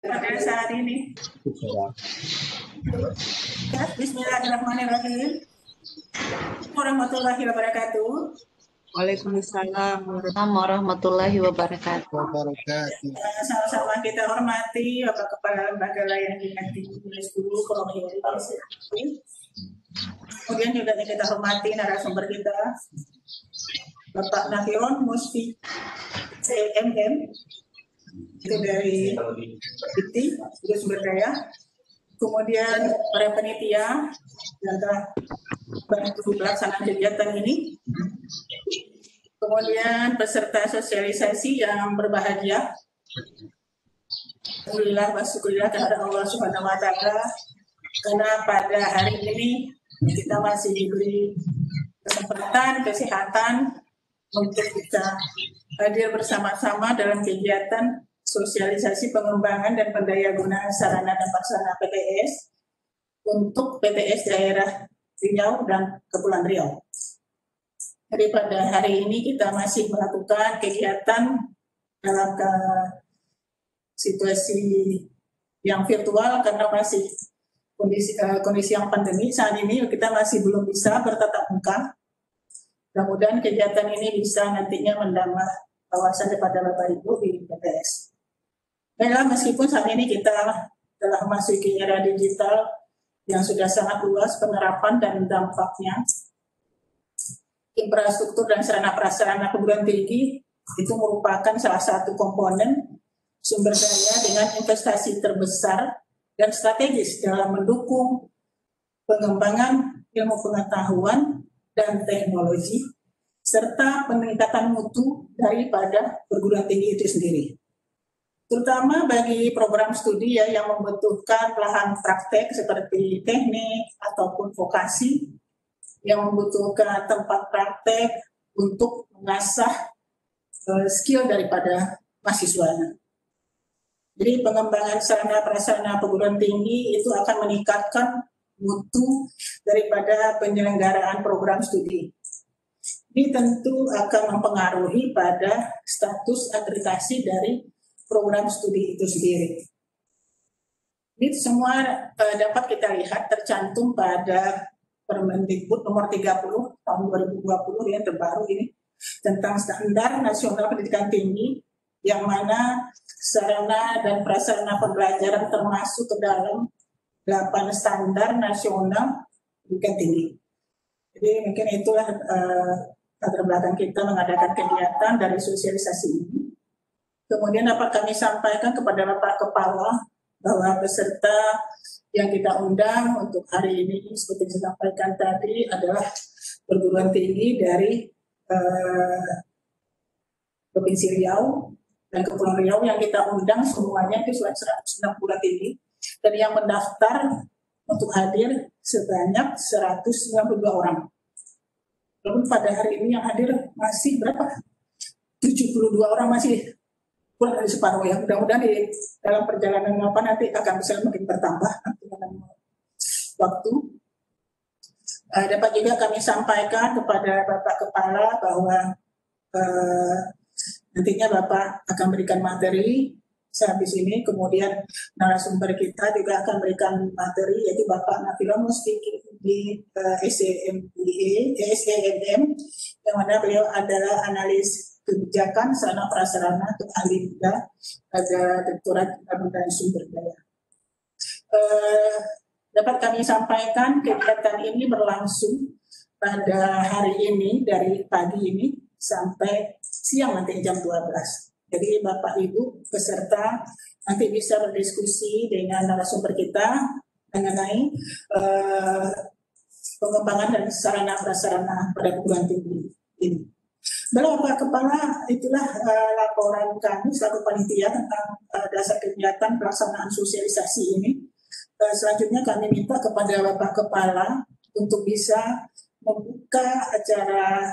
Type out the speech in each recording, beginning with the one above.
pada saat ini. Ya, bismillahirrahmanirrahim. Warahmatullahi wabarakatuh. Waalaikumsalam warahmatullahi wabarakatuh. Sama-sama kita hormati Bapak Kepala Lembaga Layanan Tinggi Guru Kolonial. Kemudian juga kita hormati narasumber kita Bapak Nafirun Musfi CMM itu dari ITI, Sumber Daya. Kemudian para panitia yang telah bantu pelaksanaan kegiatan ini. Kemudian peserta sosialisasi yang berbahagia. Alhamdulillah wa syukurillah kepada Allah Subhanahu wa taala karena pada hari ini kita masih diberi kesempatan, kesehatan untuk kita hadir bersama-sama dalam kegiatan sosialisasi pengembangan dan pendayagunaan sarana dan prasarana PTS untuk PTS daerah Riau dan Kepulauan Riau. Jadi pada hari ini kita masih melakukan kegiatan dalam situasi yang virtual karena masih kondisi yang pandemi saat ini kita masih belum bisa bertatap muka. Mudah-mudahan kegiatan ini bisa nantinya menambah wawasan kepada Bapak Ibu di PTS. Baiklah, meskipun saat ini kita telah memasuki era digital yang sudah sangat luas penerapan dan dampaknya, infrastruktur dan sarana prasarana perguruan tinggi itu merupakan salah satu komponen sumber daya dengan investasi terbesar dan strategis dalam mendukung pengembangan ilmu pengetahuan dan teknologi serta peningkatan mutu daripada perguruan tinggi itu sendiri. Terutama bagi program studi yang membutuhkan lahan praktek seperti teknik ataupun vokasi yang membutuhkan tempat praktek untuk mengasah skill daripada mahasiswanya. Jadi pengembangan sarana prasarana perguruan tinggi itu akan meningkatkan mutu daripada penyelenggaraan program studi. Ini tentu akan mempengaruhi pada status akreditasi dari program studi itu sendiri. Ini semua dapat kita lihat tercantum pada Permendikbud nomor 30 tahun 2020 yang terbaru ini tentang standar nasional pendidikan tinggi yang mana sarana dan prasarana pembelajaran termasuk ke dalam 8 standar nasional pendidikan tinggi. Jadi mungkin itulah latar belakang kita mengadakan kegiatan dari sosialisasi ini. Kemudian dapat kami sampaikan kepada Bapak Kepala bahwa peserta yang kita undang untuk hari ini seperti disampaikan tadi adalah perguruan tinggi dari Provinsi Riau dan Kepulauan Riau yang kita undang semuanya itu 160 tinggi dan yang mendaftar untuk hadir sebanyak 192 orang. Lalu pada hari ini yang hadir masih berapa? 72 orang masih kurang dari separuh ya. Mudah-mudahan di dalam perjalanan nanti akan bisa makin bertambah dengan waktu. Dapat juga kami sampaikan kepada Bapak Kepala bahwa nantinya Bapak akan berikan materi sehabis ini, kemudian narasumber kita juga akan berikan materi yaitu Bapak Nafirun Musfi di SEMM yang mana beliau adalah analis kebijakan sarana prasarana untuk ahli muda pada Direktorat dan Sumber Daya. Dapat kami sampaikan kegiatan ini berlangsung pada hari ini dari pagi ini sampai siang nanti jam 12. Jadi Bapak Ibu peserta nanti bisa berdiskusi dengan narasumber kita mengenai pengembangan dan sarana prasarana pada perguruan tinggi ini. Bapak Kepala, itulah laporan kami selaku panitia tentang dasar kegiatan pelaksanaan sosialisasi ini. Selanjutnya kami minta kepada Bapak Kepala untuk bisa membuka acara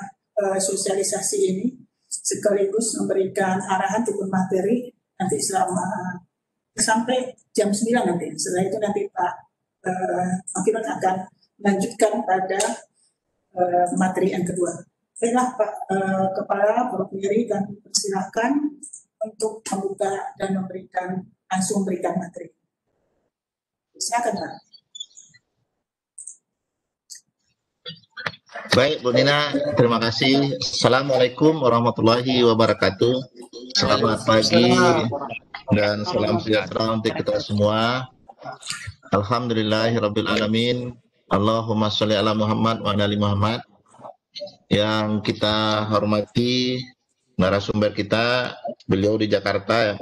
sosialisasi ini sekaligus memberikan arahan ataupun materi nanti selama sampai jam 9 nanti. Setelah itu nanti Pak Nafirun akan melanjutkan pada materi yang kedua. Baiklah Pak Kepala, Prof. Mary, kami persilahkan untuk membuka dan memberikan langsung berikan materi. Silakan Pak. Baik Bu Nina, terima kasih. Assalamualaikum warahmatullahi wabarakatuh. Selamat pagi dan salam sejahtera untuk kita semua. Alhamdulillahirrabbilalamin. Allahumma sholli ala Muhammad wa ala ali Muhammad. Yang kita hormati narasumber kita, beliau di Jakarta,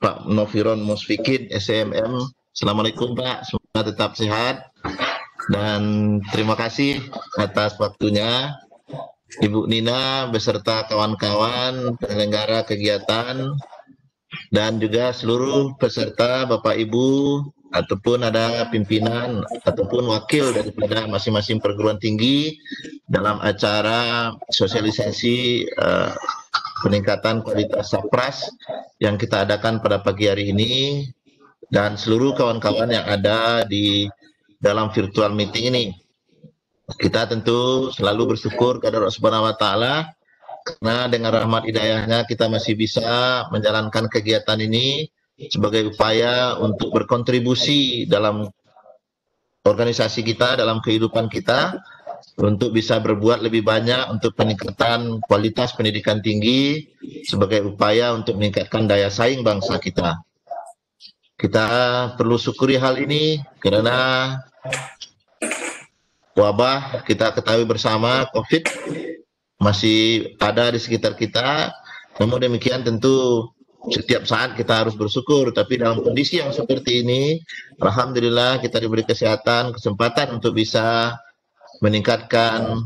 Pak Noviron Musfikin, SMM. Assalamualaikum Pak, semoga tetap sehat. Dan terima kasih atas waktunya Ibu Nina beserta kawan-kawan penyelenggara kegiatan dan juga seluruh peserta Bapak Ibu ataupun ada pimpinan ataupun wakil daripada masing-masing perguruan tinggi dalam acara sosialisasi peningkatan kualitas Sapras yang kita adakan pada pagi hari ini, dan seluruh kawan-kawan yang ada di dalam virtual meeting ini. Kita tentu selalu bersyukur kepada Allah Subhanahu wa taala karena dengan rahmat hidayahnya kita masih bisa menjalankan kegiatan ini sebagai upaya untuk berkontribusi dalam organisasi kita, dalam kehidupan kita, untuk bisa berbuat lebih banyak untuk peningkatan kualitas pendidikan tinggi sebagai upaya untuk meningkatkan daya saing bangsa kita. Kita perlu syukuri hal ini karena wabah kita ketahui bersama COVID masih ada di sekitar kita. Namun demikian tentu setiap saat kita harus bersyukur, tapi dalam kondisi yang seperti ini, alhamdulillah kita diberi kesehatan, kesempatan untuk bisa meningkatkan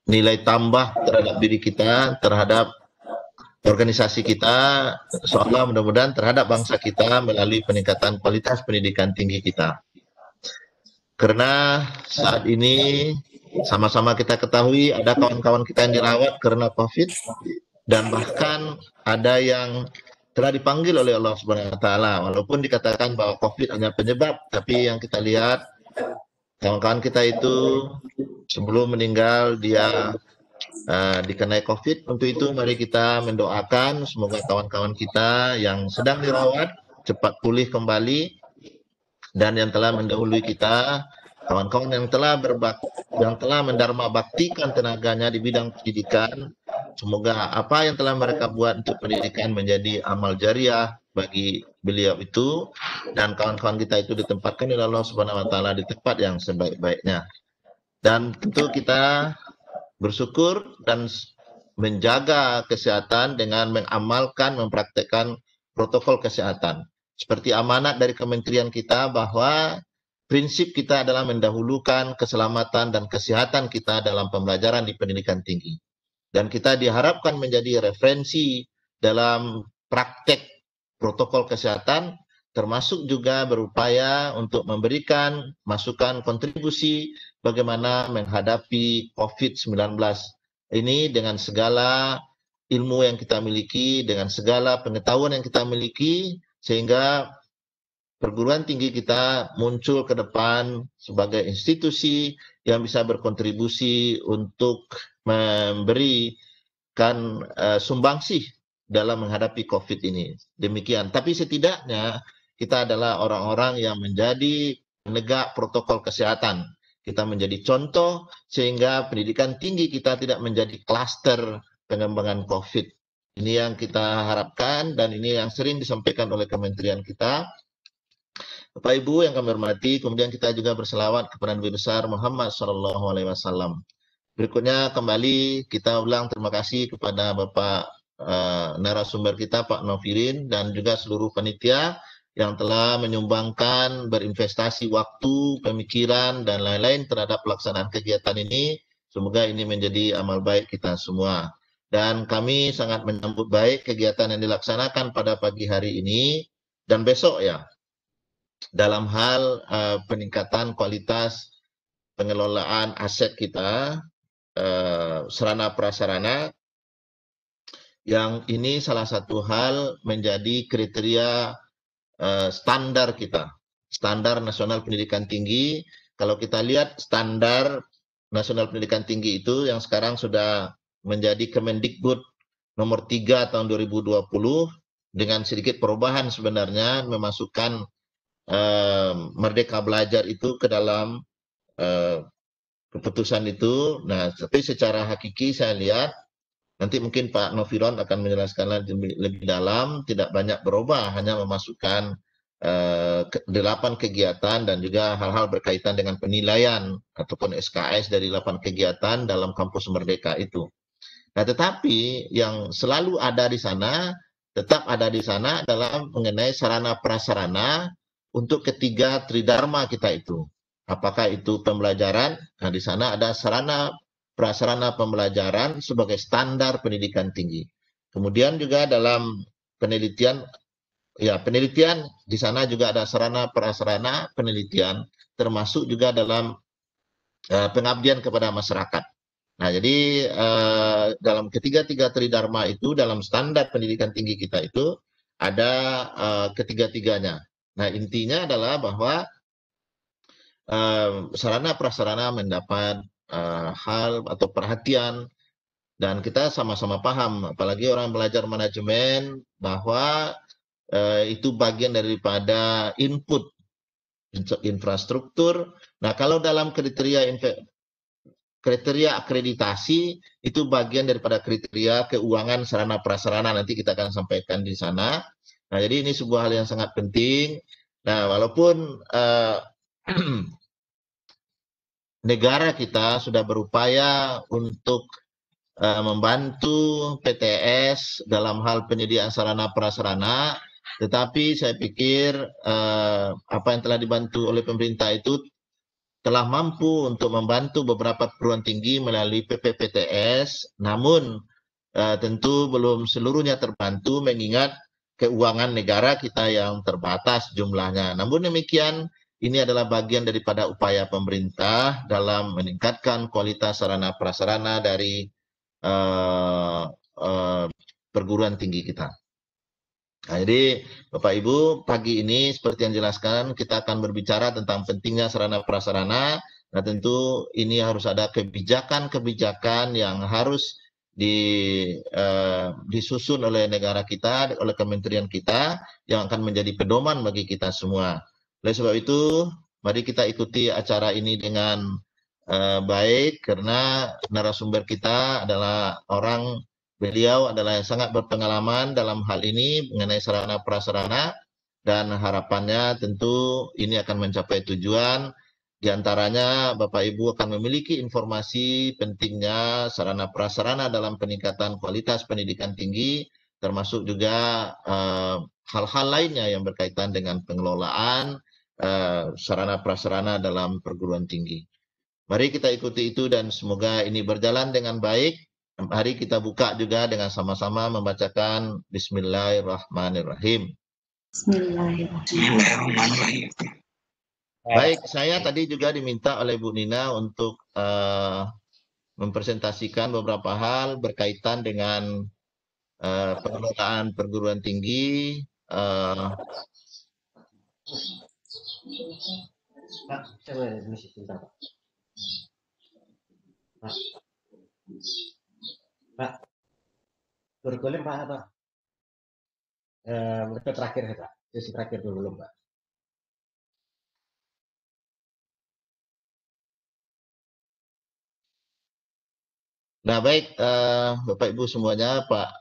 nilai tambah terhadap diri kita, terhadap organisasi kita, seolah mudah-mudahan terhadap bangsa kita melalui peningkatan kualitas pendidikan tinggi kita. Karena saat ini sama-sama kita ketahui ada kawan-kawan kita yang dirawat karena COVID, dan bahkan ada yang telah dipanggil oleh Allah Subhanahu wa taala, walaupun dikatakan bahwa COVID hanya penyebab, tapi yang kita lihat kawan-kawan kita itu sebelum meninggal dia dikenai COVID. Untuk itu mari kita mendoakan semoga kawan-kawan kita yang sedang dirawat cepat pulih kembali, dan yang telah mendahului kita, kawan-kawan yang telah mendharma baktikan tenaganya di bidang pendidikan, semoga apa yang telah mereka buat untuk pendidikan menjadi amal jariah bagi beliau itu, dan kawan-kawan kita itu ditempatkan oleh Allah Subhanahu wa taala di tempat yang sebaik-baiknya. Dan tentu kita bersyukur dan menjaga kesehatan dengan mengamalkan, mempraktekkan protokol kesehatan. Seperti amanat dari kementerian kita bahwa prinsip kita adalah mendahulukan keselamatan dan kesehatan kita dalam pembelajaran di pendidikan tinggi. Dan kita diharapkan menjadi referensi dalam praktek protokol kesehatan, termasuk juga berupaya untuk memberikan masukan kontribusi bagaimana menghadapi COVID-19 ini dengan segala ilmu yang kita miliki, dengan segala pengetahuan yang kita miliki, sehingga perguruan tinggi kita muncul ke depan sebagai institusi yang bisa berkontribusi untuk memberikan sumbangsih dalam menghadapi COVID ini. Demikian. Tapi setidaknya kita adalah orang-orang yang menjadi penegak protokol kesehatan. Kita menjadi contoh sehingga pendidikan tinggi kita tidak menjadi klaster pengembangan COVID. Ini yang kita harapkan dan ini yang sering disampaikan oleh kementerian kita. Bapak Ibu yang kami hormati, kemudian kita juga berselawat kepada Nabi besar Muhammad SAW. Berikutnya kembali kita ulang terima kasih kepada Bapak narasumber kita Pak Novirin dan juga seluruh panitia yang telah menyumbangkan berinvestasi waktu, pemikiran, dan lain-lain terhadap pelaksanaan kegiatan ini. Semoga ini menjadi amal baik kita semua. Dan kami sangat menyambut baik kegiatan yang dilaksanakan pada pagi hari ini dan besok ya, dalam hal peningkatan kualitas pengelolaan aset kita, sarana prasarana, yang ini salah satu hal menjadi kriteria standar kita, standar nasional pendidikan tinggi. Kalau kita lihat standar nasional pendidikan tinggi itu yang sekarang sudah menjadi Kemendikbud nomor 3 tahun 2020, dengan sedikit perubahan sebenarnya memasukkan Merdeka Belajar itu ke dalam keputusan itu. Nah, tapi secara hakiki saya lihat nanti mungkin Pak Noviron akan menjelaskan lebih dalam, tidak banyak berubah, hanya memasukkan 8 kegiatan dan juga hal-hal berkaitan dengan penilaian ataupun SKS dari 8 kegiatan dalam kampus Merdeka itu. Nah, tetapi yang selalu ada di sana, tetap ada di sana adalah mengenai sarana prasarana untuk ketiga tridharma kita itu. Apakah itu pembelajaran? Nah, di sana ada sarana prasarana pembelajaran sebagai standar pendidikan tinggi. Kemudian juga dalam penelitian, ya penelitian di sana juga ada sarana prasarana penelitian, termasuk juga dalam pengabdian kepada masyarakat. Nah, jadi dalam ketiga-tiga tridharma itu, dalam standar pendidikan tinggi kita itu, ada ketiga-tiganya. Nah, intinya adalah bahwa sarana prasarana mendapat hal atau perhatian, dan kita sama-sama paham, apalagi orang belajar manajemen, bahwa itu bagian daripada input infrastruktur. Nah, kalau dalam kriteria akreditasi itu bagian daripada kriteria keuangan sarana prasarana, nanti kita akan sampaikan di sana. Nah, jadi ini sebuah hal yang sangat penting. Nah, walaupun negara kita sudah berupaya untuk membantu PTS dalam hal penyediaan sarana prasarana, tetapi saya pikir apa yang telah dibantu oleh pemerintah itu telah mampu untuk membantu beberapa perguruan tinggi melalui PPPTS, namun tentu belum seluruhnya terbantu mengingat keuangan negara kita yang terbatas jumlahnya. Namun demikian, ini adalah bagian daripada upaya pemerintah dalam meningkatkan kualitas sarana prasarana dari perguruan tinggi kita. Nah, jadi Bapak Ibu, pagi ini seperti yang dijelaskan, kita akan berbicara tentang pentingnya sarana prasarana. Nah, tentu ini harus ada kebijakan-kebijakan yang harus disusun oleh negara kita, oleh kementerian kita, yang akan menjadi pedoman bagi kita semua. Oleh sebab itu, mari kita ikuti acara ini dengan baik, karena narasumber kita adalah beliau adalah yang sangat berpengalaman dalam hal ini mengenai sarana prasarana, dan harapannya tentu ini akan mencapai tujuan. Di antaranya Bapak Ibu akan memiliki informasi pentingnya sarana prasarana dalam peningkatan kualitas pendidikan tinggi, termasuk juga hal-hal lainnya yang berkaitan dengan pengelolaan sarana prasarana dalam perguruan tinggi. Mari kita ikuti itu dan semoga ini berjalan dengan baik. Mari kita buka juga dengan sama-sama membacakan Bismillahirrahmanirrahim. Bismillahirrahmanirrahim. Baik, saya tadi juga diminta oleh Bu Nina untuk mempresentasikan beberapa hal berkaitan dengan pengelolaan perguruan tinggi. Pak, saya boleh misi sebentar, Pak. Pak, kurikulum Pak apa? Mereka terakhir ya Pak, sesi terakhir dulu belum Pak. Nah baik, Bapak Ibu semuanya, Pak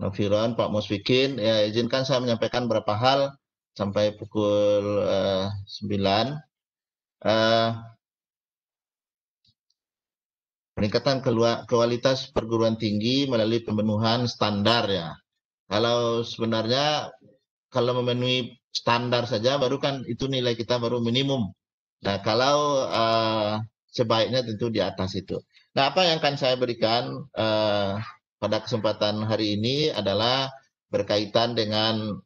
Noviron, Pak Musfikin, ya izinkan saya menyampaikan beberapa hal sampai pukul 9. Peningkatan kualitas perguruan tinggi melalui pemenuhan standar ya. Kalau sebenarnya kalau memenuhi standar saja baru kan itu nilai kita baru minimum. Nah kalau sebaiknya tentu di atas itu. Nah apa yang akan saya berikan pada kesempatan hari ini adalah berkaitan dengan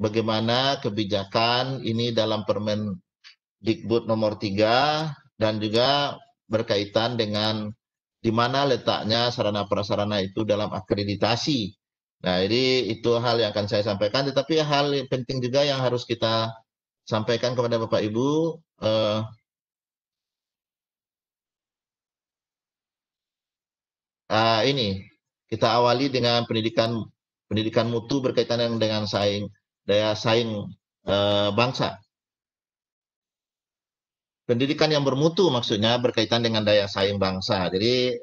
bagaimana kebijakan ini dalam Permendikbud nomor 3 dan juga berkaitan dengan di mana letaknya sarana prasarana itu dalam akreditasi. Nah, jadi itu hal yang akan saya sampaikan, tetapi hal yang penting juga yang harus kita sampaikan kepada Bapak Ibu, ini kita awali dengan pendidikan mutu berkaitan dengan daya saing bangsa. Pendidikan yang bermutu maksudnya berkaitan dengan daya saing bangsa. Jadi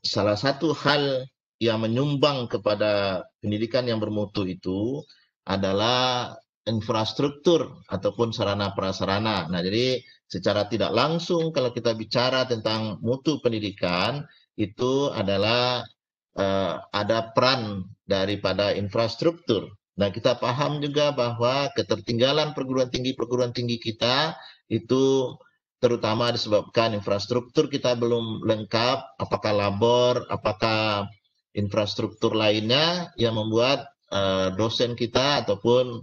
salah satu hal yang menyumbang kepada pendidikan yang bermutu itu adalah infrastruktur ataupun sarana prasarana. Nah, jadi secara tidak langsung kalau kita bicara tentang mutu pendidikan itu adalah ada peran daripada infrastruktur. Nah, kita paham juga bahwa ketertinggalan perguruan tinggi kita itu terutama disebabkan infrastruktur kita belum lengkap, apakah labor, apakah infrastruktur lainnya yang membuat dosen kita ataupun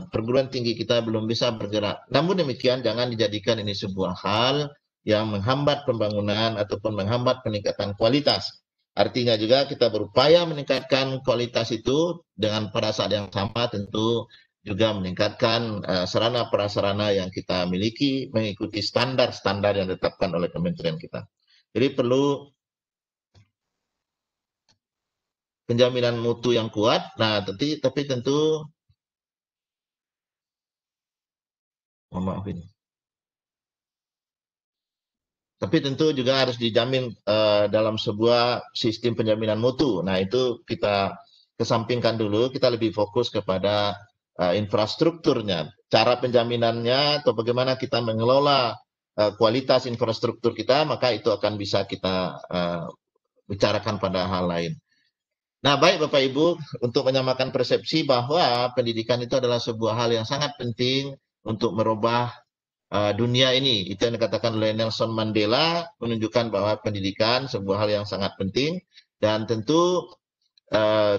perguruan tinggi kita belum bisa bergerak. Namun demikian, jangan dijadikan ini sebuah hal yang menghambat pembangunan ataupun menghambat peningkatan kualitas. Artinya juga kita berupaya meningkatkan kualitas itu dengan pada saat yang sama tentu juga meningkatkan sarana prasarana yang kita miliki mengikuti standar-standar yang ditetapkan oleh kementerian kita. Jadi perlu penjaminan mutu yang kuat. Nah, tapi tentu maaf ini. Tapi tentu juga harus dijamin dalam sebuah sistem penjaminan mutu. Nah, itu kita kesampingkan dulu, kita lebih fokus kepada infrastrukturnya. Cara penjaminannya atau bagaimana kita mengelola kualitas infrastruktur kita, maka itu akan bisa kita bicarakan pada hal lain. Nah, baik Bapak Ibu, untuk menyamakan persepsi bahwa pendidikan itu adalah sebuah hal yang sangat penting untuk merubah dunia ini. Itu yang dikatakan oleh Nelson Mandela, menunjukkan bahwa pendidikan sebuah hal yang sangat penting, dan tentu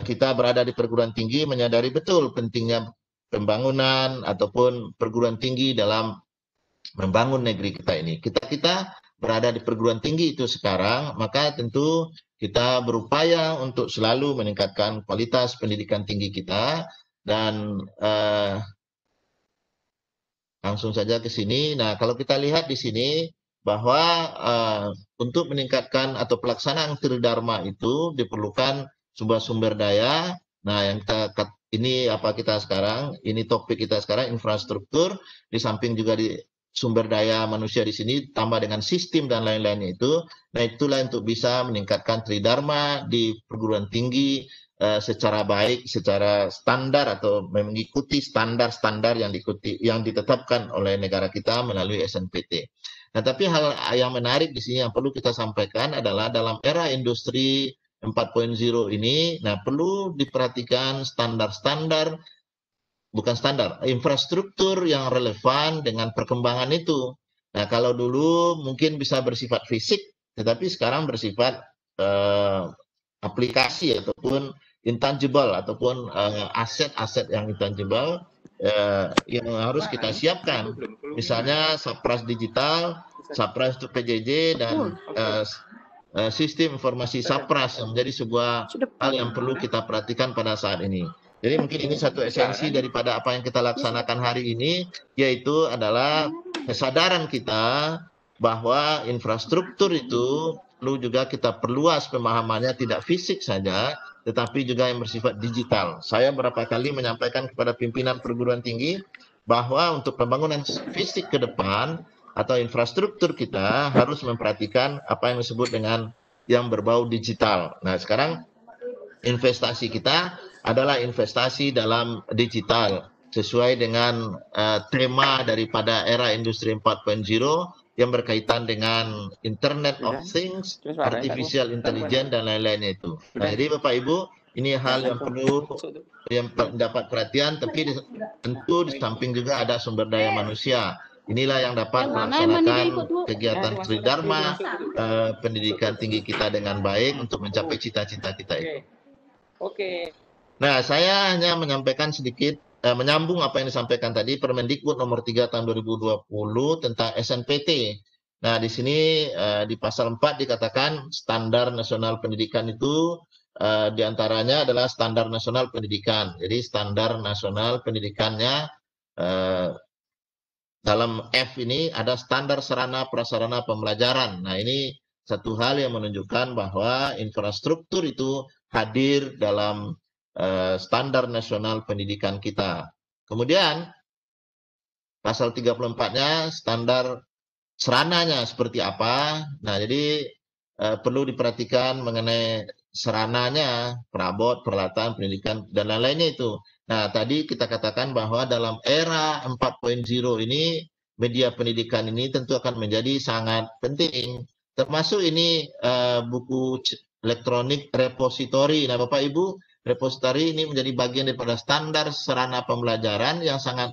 kita berada di perguruan tinggi menyadari betul pentingnya pembangunan ataupun perguruan tinggi dalam membangun negeri kita ini. Kita berada di perguruan tinggi itu sekarang, maka tentu kita berupaya untuk selalu meningkatkan kualitas pendidikan tinggi kita, dan langsung saja ke sini. Nah, kalau kita lihat di sini bahwa untuk meningkatkan atau pelaksanaan Tridharma itu diperlukan sumber-sumber daya. Nah, yang ini apa kita sekarang? Ini topik kita sekarang, infrastruktur. Di samping juga di sumber daya manusia di sini tambah dengan sistem dan lain-lainnya itu. Nah, itulah untuk bisa meningkatkan Tridharma di perguruan tinggi secara baik, secara standar atau mengikuti standar-standar yang ditetapkan oleh negara kita melalui SNPT. Nah, tapi hal yang menarik di sini yang perlu kita sampaikan adalah dalam era industri 4.0 ini, nah perlu diperhatikan infrastruktur yang relevan dengan perkembangan itu. Nah, kalau dulu mungkin bisa bersifat fisik, tetapi sekarang bersifat aplikasi ataupun intangible ataupun aset-aset yang intangible yang harus kita siapkan. Misalnya Sapras Digital, Sapras PJJ, dan sistem informasi Sapras yang menjadi sebuah hal yang perlu kita perhatikan pada saat ini. Jadi mungkin ini satu esensi daripada apa yang kita laksanakan hari ini, yaitu adalah kesadaran kita bahwa infrastruktur itu perlu juga kita perluas pemahamannya, tidak fisik saja, tetapi juga yang bersifat digital. Saya beberapa kali menyampaikan kepada pimpinan perguruan tinggi bahwa untuk pembangunan fisik ke depan atau infrastruktur kita harus memperhatikan apa yang disebut dengan yang berbau digital. Nah, sekarang investasi kita adalah investasi dalam digital sesuai dengan tema daripada era industri 4.0 yang berkaitan dengan Internet of Things, Artificial Intelligence, dan lain-lainnya itu. Nah, jadi Bapak Ibu, ini hal yang perlu yang mendapat perhatian, tapi tentu di samping juga ada sumber daya manusia. Inilah yang dapat melaksanakan kegiatan Tridharma pendidikan tinggi kita dengan baik untuk mencapai cita-cita kita itu. Oke. Nah, saya hanya menyampaikan sedikit menyambung apa yang disampaikan tadi, Permendikbud nomor 3 tahun 2020 tentang SNPT. Nah, di sini di pasal 4 dikatakan standar nasional pendidikan itu diantaranya adalah standar nasional pendidikan. Jadi standar nasional pendidikannya dalam F ini ada standar sarana prasarana pembelajaran. Nah, ini satu hal yang menunjukkan bahwa infrastruktur itu hadir dalam standar nasional pendidikan kita. Kemudian pasal 34-nya standar serananya seperti apa. Nah, jadi perlu diperhatikan mengenai serananya, perabot, peralatan, pendidikan, dan lain-lainnya itu. Nah, tadi kita katakan bahwa dalam era 4.0 ini, media pendidikan ini tentu akan menjadi sangat penting. Termasuk ini buku elektronik repositori. Nah, Bapak Ibu, repositori ini menjadi bagian daripada standar sarana pembelajaran yang sangat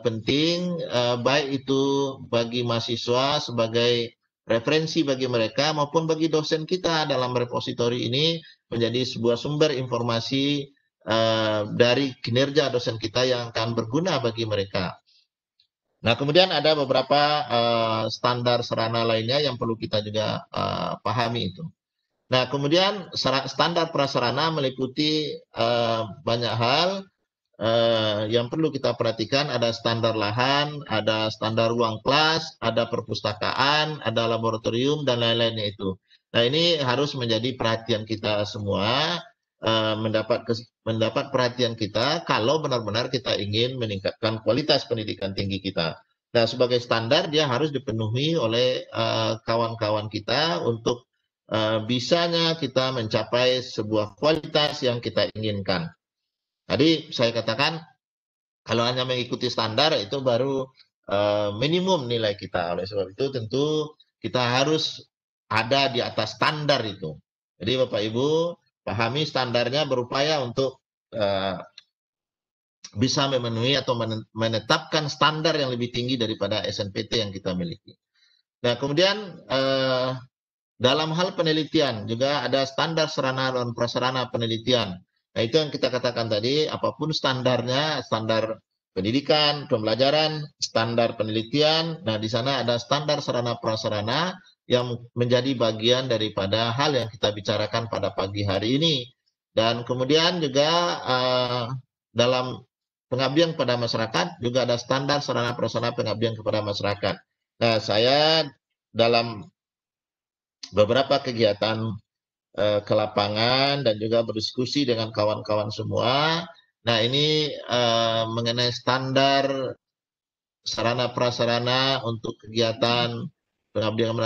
penting, baik itu bagi mahasiswa sebagai referensi bagi mereka maupun bagi dosen kita. Dalam repositori ini menjadi sebuah sumber informasi dari kinerja dosen kita yang akan berguna bagi mereka. Nah, kemudian ada beberapa standar sarana lainnya yang perlu kita juga pahami itu. Nah, kemudian standar prasarana meliputi banyak hal. Yang perlu kita perhatikan, ada standar lahan, ada standar ruang kelas, ada perpustakaan, ada laboratorium, dan lain-lainnya itu. Nah, ini harus menjadi perhatian kita semua, mendapat perhatian kita kalau benar-benar kita ingin meningkatkan kualitas pendidikan tinggi kita. Nah, sebagai standar dia harus dipenuhi oleh kawan-kawan kita untuk bisanya kita mencapai sebuah kualitas yang kita inginkan. Tadi saya katakan kalau hanya mengikuti standar itu baru minimum nilai kita. Oleh sebab itu tentu kita harus ada di atas standar itu. Jadi Bapak Ibu pahami standarnya, berupaya untuk bisa memenuhi atau menetapkan standar yang lebih tinggi daripada SNPT yang kita miliki. Nah, kemudian dalam hal penelitian juga ada standar sarana dan prasarana penelitian. Nah, itu yang kita katakan tadi, apapun standarnya, standar pendidikan, pembelajaran, standar penelitian. Nah, di sana ada standar sarana prasarana yang menjadi bagian daripada hal yang kita bicarakan pada pagi hari ini. Dan kemudian juga dalam pengabdian kepada masyarakat juga ada standar sarana prasarana pengabdian kepada masyarakat. Nah, saya dalam beberapa kegiatan ke lapangan dan juga berdiskusi dengan kawan-kawan semua. Nah, ini mengenai standar sarana prasarana untuk kegiatan pengabdian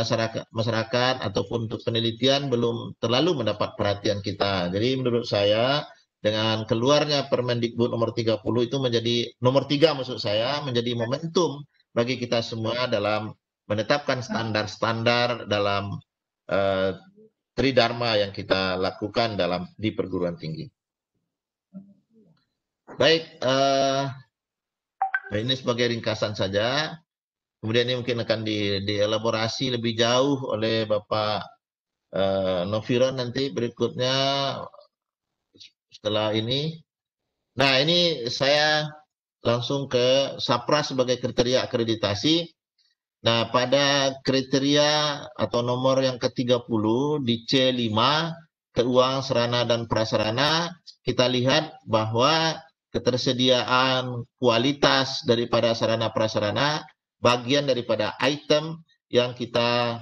masyarakat ataupun untuk penelitian belum terlalu mendapat perhatian kita. Jadi menurut saya dengan keluarnya Permendikbud nomor 30 itu menjadi nomor 3 maksud saya, menjadi momentum bagi kita semua dalam menetapkan standar-standar dalam Tridharma yang kita lakukan di perguruan tinggi. Baik, ini sebagai ringkasan saja. Kemudian ini mungkin akan dielaborasi lebih jauh oleh Bapak Noviron nanti berikutnya setelah ini. Nah, ini saya langsung ke SAPRA sebagai kriteria akreditasi. Nah, pada kriteria atau nomor yang ke-30 di C5, keuangan sarana dan prasarana, kita lihat bahwa ketersediaan kualitas daripada sarana prasarana bagian daripada item yang kita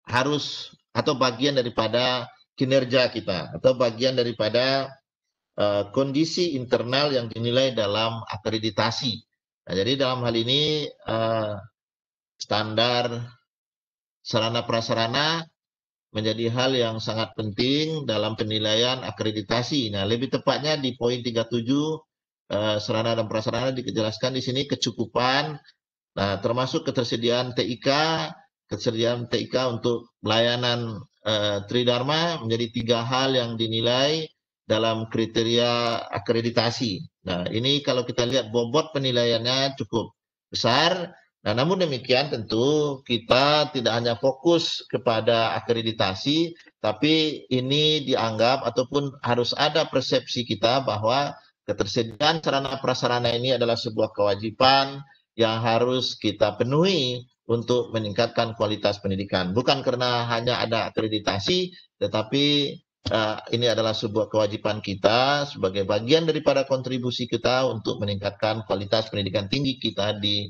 harus, atau bagian daripada kinerja kita, atau bagian daripada kondisi internal yang dinilai dalam akreditasi. Nah, jadi dalam hal ini standar sarana prasarana menjadi hal yang sangat penting dalam penilaian akreditasi. Nah, lebih tepatnya di poin 37 sarana dan prasarana dijelaskan di sini kecukupan. Nah, termasuk ketersediaan TIK untuk pelayanan Tridharma menjadi 3 hal yang dinilai dalam kriteria akreditasi. Nah, ini kalau kita lihat bobot penilaiannya cukup besar. Nah, namun demikian tentu kita tidak hanya fokus kepada akreditasi, tapi ini dianggap ataupun harus ada persepsi kita bahwa ketersediaan sarana prasarana ini adalah sebuah kewajiban yang harus kita penuhi untuk meningkatkan kualitas pendidikan. Bukan karena hanya ada akreditasi, tetapi ini adalah sebuah kewajiban kita sebagai bagian daripada kontribusi kita untuk meningkatkan kualitas pendidikan tinggi kita di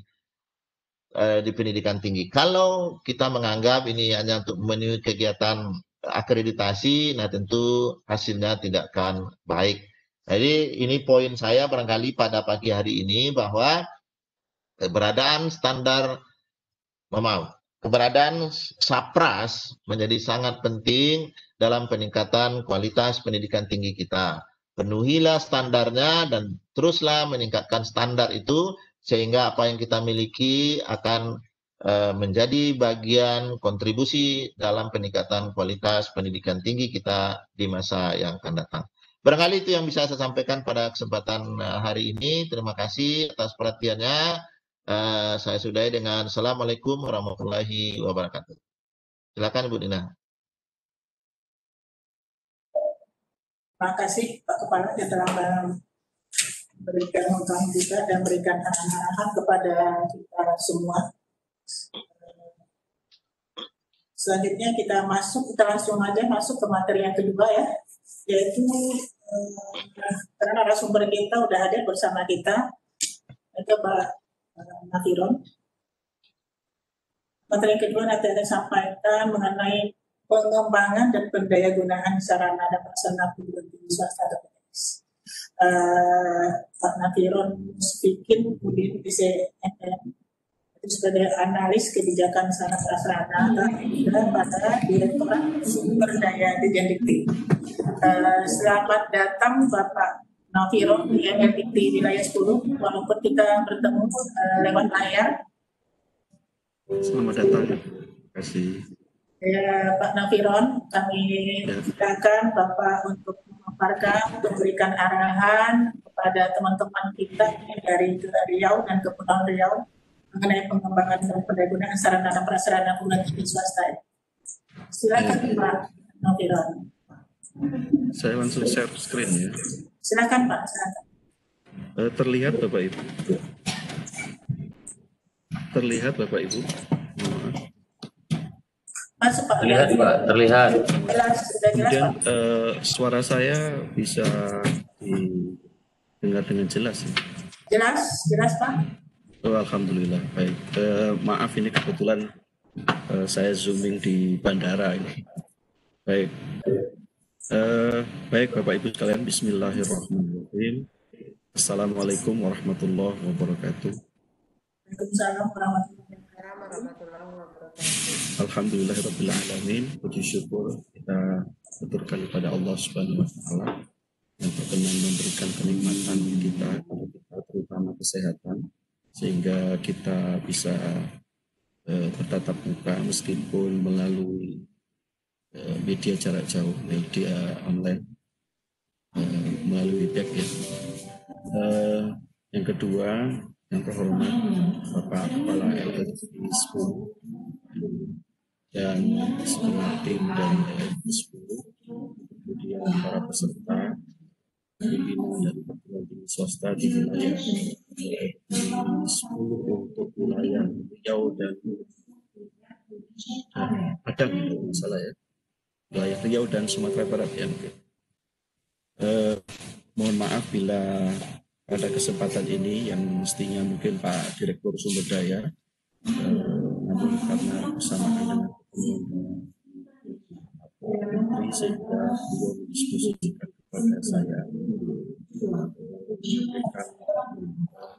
pendidikan tinggi. Kalau kita menganggap ini hanya untuk memenuhi kegiatan akreditasi, nah tentu hasilnya tidak akan baik. Jadi ini poin saya barangkali pada pagi hari ini, bahwa keberadaan SAPRAS menjadi sangat penting dalam peningkatan kualitas pendidikan tinggi kita. Penuhilah standarnya dan teruslah meningkatkan standar itu, sehingga apa yang kita miliki akan menjadi bagian kontribusi dalam peningkatan kualitas pendidikan tinggi kita di masa yang akan datang. Barangkali itu yang bisa saya sampaikan pada kesempatan hari ini. Terima kasih atas perhatiannya. Saya sudahi dengan Assalamualaikum warahmatullahi wabarakatuh. Silakan Ibu Dina. Terima kasih Pak Kepala yang telah memberikan pengetahuan kita dan berikan arahan kepada kita semua. Selanjutnya kita langsung aja masuk ke materi yang kedua ya, yaitu karena narasumber kita udah ada bersama kita, itu Pak Nafiron. Materi kedua nanti akan sampaikan mengenai pengembangan dan pendayagunaan sarana dan prasarana perguruan tinggi swasta atau PTS. Pak Nafiron speaking, kemudian PCNM itu sebagai analis kebijakan sarana prasarana dan pada Direktorat Sumber Daya Dikti. Selamat datang Bapak Nafiron di MLDikti wilayah 10, walaupun kita bertemu lewat layar. Selamat datang. Terima kasih. Ya, Pak Nafiron, kami silakan Bapak untuk memaparkan, memberikan arahan kepada teman-teman kita dari Riau dan Kepulauan Riau mengenai pengembangan dan pendayagunaan sarana dan prasarana perguruan tinggi swasta. Silakan Pak Nafiron. Saya langsung share screen ya. Silakan Pak. Silakan. Terlihat Bapak Ibu? Terlihat Bapak Ibu? Masuk Pak. Terlihat Pak, terlihat. Jelas, sudah jelas Kemudian Pak. suara saya bisa didengar dengan jelas ya? Jelas Pak. Oh, alhamdulillah, baik. Maaf ini kebetulan saya zooming di bandara ini. Baik. Baik Bapak Ibu sekalian, bismillahirrahmanirrahim. Assalamualaikum warahmatullahi wabarakatuh. Waalaikumsalam warahmatullahi wabarakatuh. Alhamdulillahirrahmanirrahim. Puji syukur kita aturkan kepada Allah Subhanahu wa Ta'ala yang berkenan memberikan kenikmatan kita, terutama kesehatan, sehingga kita bisa bertatap muka meskipun melalui media jarak jauh, media online, melalui web ya. Yang kedua, yang terhormat Bapak Kepala LLDI 10 dan semua tim dari LLDI 10, kemudian para peserta pimpinan dari perguruan tinggi swasta di wilayah LLDI 10 untuk wilayah Riau dan Padang, kalau salah ya, wilayah Riau dan Sumatera Barat ya mungkin. Mohon maaf bila pada kesempatan ini yang mestinya mungkin Pak Direktur Sumber Daya, namun karena bersamaan dengan Menteri sehingga beliau mendiskusikan kepada saya memberikan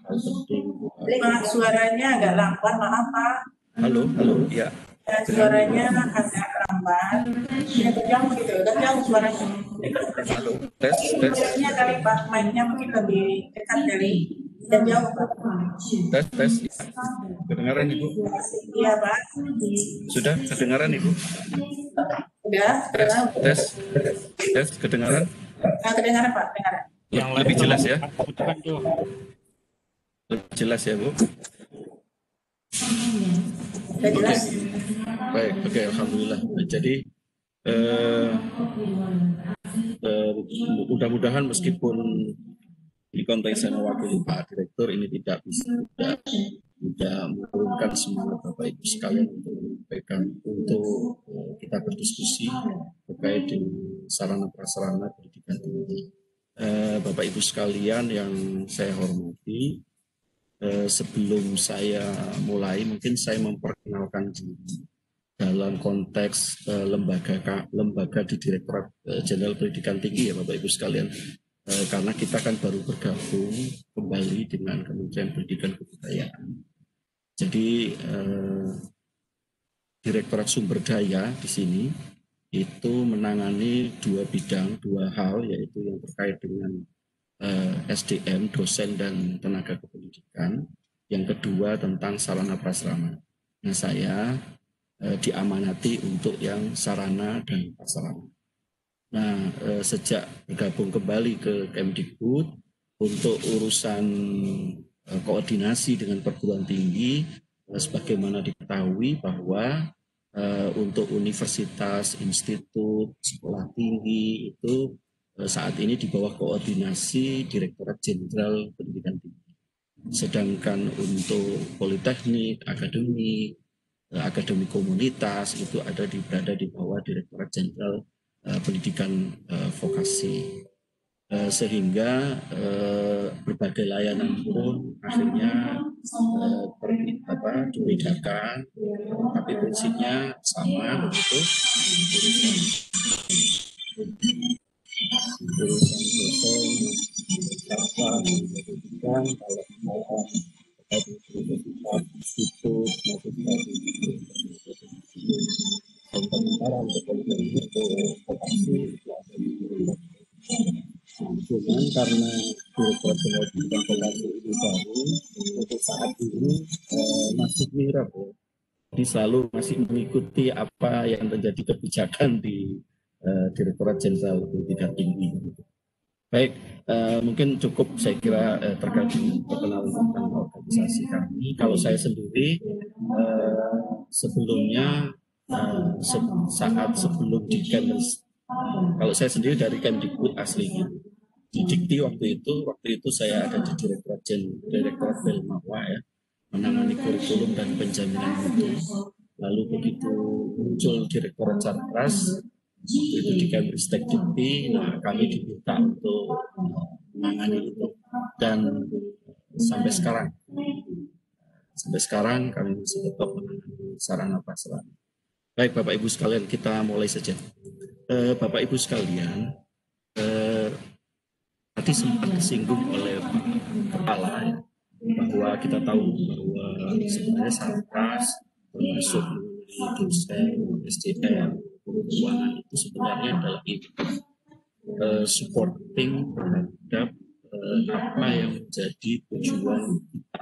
hal penting. Pak, suaranya agak lambat, maaf Pak. Halo, ya. Suaranya agak lambat. Ya, jauh gitu, udah jauh suaranya. Halo, tes. Suaranya kali Pak, mic-nya mungkin lebih dekat dari dan jauh Pak. Tes. Kedengaran Ibu? Iya Pak. Sudah kedengaran Ibu? Udah. Tes, kedengaran? Kedengaran Pak, kedengaran. Lebih jelas ya? Lebih jelas ya Bu? Udah jelas. Baik, oke, alhamdulillah. Jadi mudah-mudahan meskipun di konteks saya mewakili Pak Direktur ini tidak menurunkan semangat Bapak Ibu sekalian untuk kita berdiskusi terkait dengan sarana prasarana pendidikan tinggi. Bapak Ibu sekalian yang saya hormati, sebelum saya mulai mungkin saya memperkenalkan diri. dalam konteks lembaga di Direktorat Jenderal Pendidikan Tinggi ya Bapak Ibu sekalian, karena kita kan baru bergabung kembali dengan Kementerian Pendidikan Kebudayaan. Jadi Direktorat Sumber Daya di sini itu menangani dua bidang, dua hal, yaitu yang terkait dengan SDM, dosen dan tenaga kependidikan. Yang kedua tentang sarana prasarana. Nah, saya diamanati untuk yang sarana dan prasarana. Nah, sejak bergabung kembali ke Kemdikbud untuk urusan koordinasi dengan perguruan tinggi, sebagaimana diketahui bahwa untuk universitas, institut, sekolah tinggi itu saat ini di bawah koordinasi Direktorat Jenderal Pendidikan Tinggi. Sedangkan untuk politeknik, akademi komunitas itu berada di bawah Direktorat Jenderal Pendidikan Vokasi. Sehingga berbagai layanan pun akhirnya dibedakan, tapi prinsipnya sama, begitu. Urusan dosen, pendidikan, kalau mau universitas, institut, pemerintahan, cuman karena Direktorat Jenderal Pendidikan Vokasi ini baru, untuk saat ini masih mirip, jadi selalu masih mengikuti apa yang menjadi kebijakan di Direktorat Jenderal Pendidikan Tinggi. Baik, mungkin cukup saya kira terkait dengan perkenalan tentang organisasi kami. Kalau saya sendiri sebelumnya saat sebelum di Kemdikbud, kalau saya sendiri dari Kemdikbud aslinya di Dikti waktu itu saya ada di Direktorat Belmawa ya, menangani kurikulum dan penjaminan mutu. Lalu begitu muncul Direktorat Sarpras itu di Kemristek Dikti, nah kami diminta untuk menangani itu, dan sampai sekarang kami masih tetap menangani sarana prasarana. Baik Bapak Ibu sekalian, kita mulai saja. Bapak Ibu sekalian, tadi sempat disinggung oleh Pak Kepala ya, bahwa kita tahu bahwa sebenarnya Sarpras termasuk dosen, SDM, keuangan itu sebenarnya adalah supporting terhadap apa yang menjadi tujuan kita.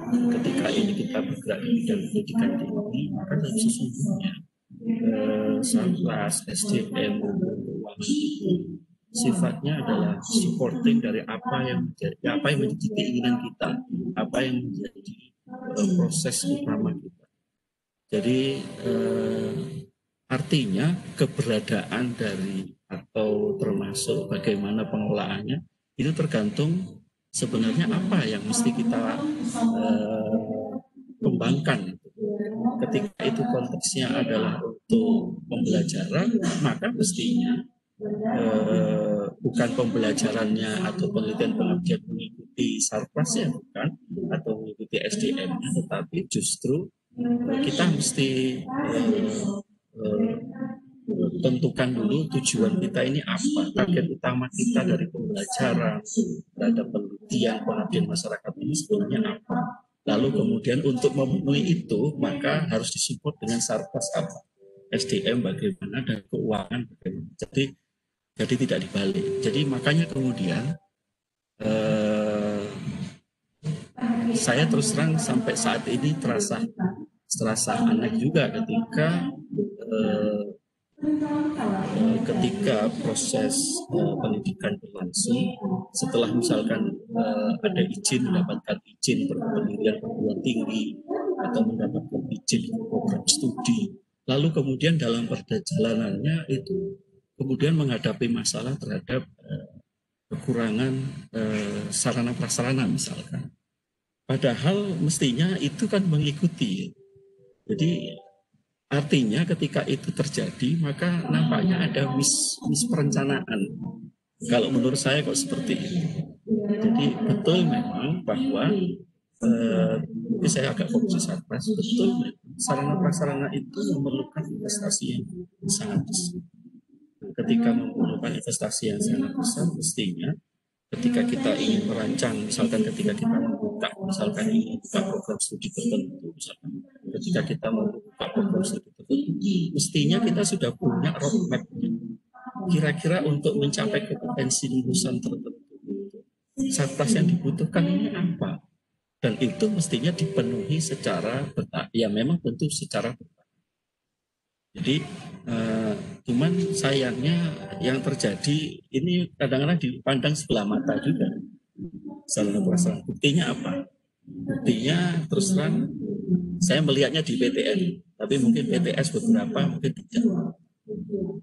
Ketika ini kita bergerak di bidang pendidikan tinggi, maka sesungguhnya Sarpras, SDM, keuangan itu sifatnya adalah supporting dari apa yang menjadi keinginan kita, apa yang menjadi proses utama kita. Jadi artinya keberadaan dari atau termasuk bagaimana pengelolaannya itu tergantung sebenarnya apa yang mesti kita kembangkan. Ketika itu konteksnya adalah untuk pembelajaran, maka mestinya bukan pembelajarannya atau penelitian pengabdian mengikuti Sarpras ya, bukan, atau mengikuti SDM-nya, tetapi justru kita mesti tentukan dulu tujuan kita ini apa, target utama kita dari pembelajaran terhadap penelitian pengabdian masyarakat ini sebenarnya apa. Lalu kemudian untuk memenuhi itu maka harus disupport dengan Sarpras apa, SDM bagaimana, dan keuangan bagaimana. Jadi tidak dibalik. Jadi makanya kemudian saya terus terang sampai saat ini terasa aneh juga ketika proses pendidikan berlangsung, setelah misalkan ada izin, mendapatkan izin pendidikan perguruan tinggi atau mendapatkan izin program studi, lalu kemudian dalam perjalanannya itu kemudian menghadapi masalah terhadap kekurangan sarana prasarana misalkan. Padahal mestinya itu kan mengikuti. Jadi artinya ketika itu terjadi maka nampaknya ada misperencanaan. Kalau menurut saya kok seperti itu. Jadi betul memang bahwa ini saya agak fokus Sarpras, betul memang sarana prasarana itu memerlukan investasi yang sangat besar. Ketika memerlukan investasi yang sangat besar, mestinya ketika kita ingin merancang, misalkan ketika kita membuka, misalkan ingin membuka program studi tertentu, misalkan ketika kita membuka program studi tertentu, mestinya kita sudah punya roadmap kira-kira untuk mencapai kompetensi lulusan tertentu. Sarpras yang dibutuhkan ini apa? Dan itu mestinya dipenuhi secara bertahap. Ya memang tentu secara bertahap. Jadi cuman sayangnya yang terjadi ini kadang-kadang dipandang sebelah mata juga. Sarana prasarana. Buktinya apa? Buktinya terus terang saya melihatnya di PTN, tapi mungkin PTS beberapa mungkin tidak.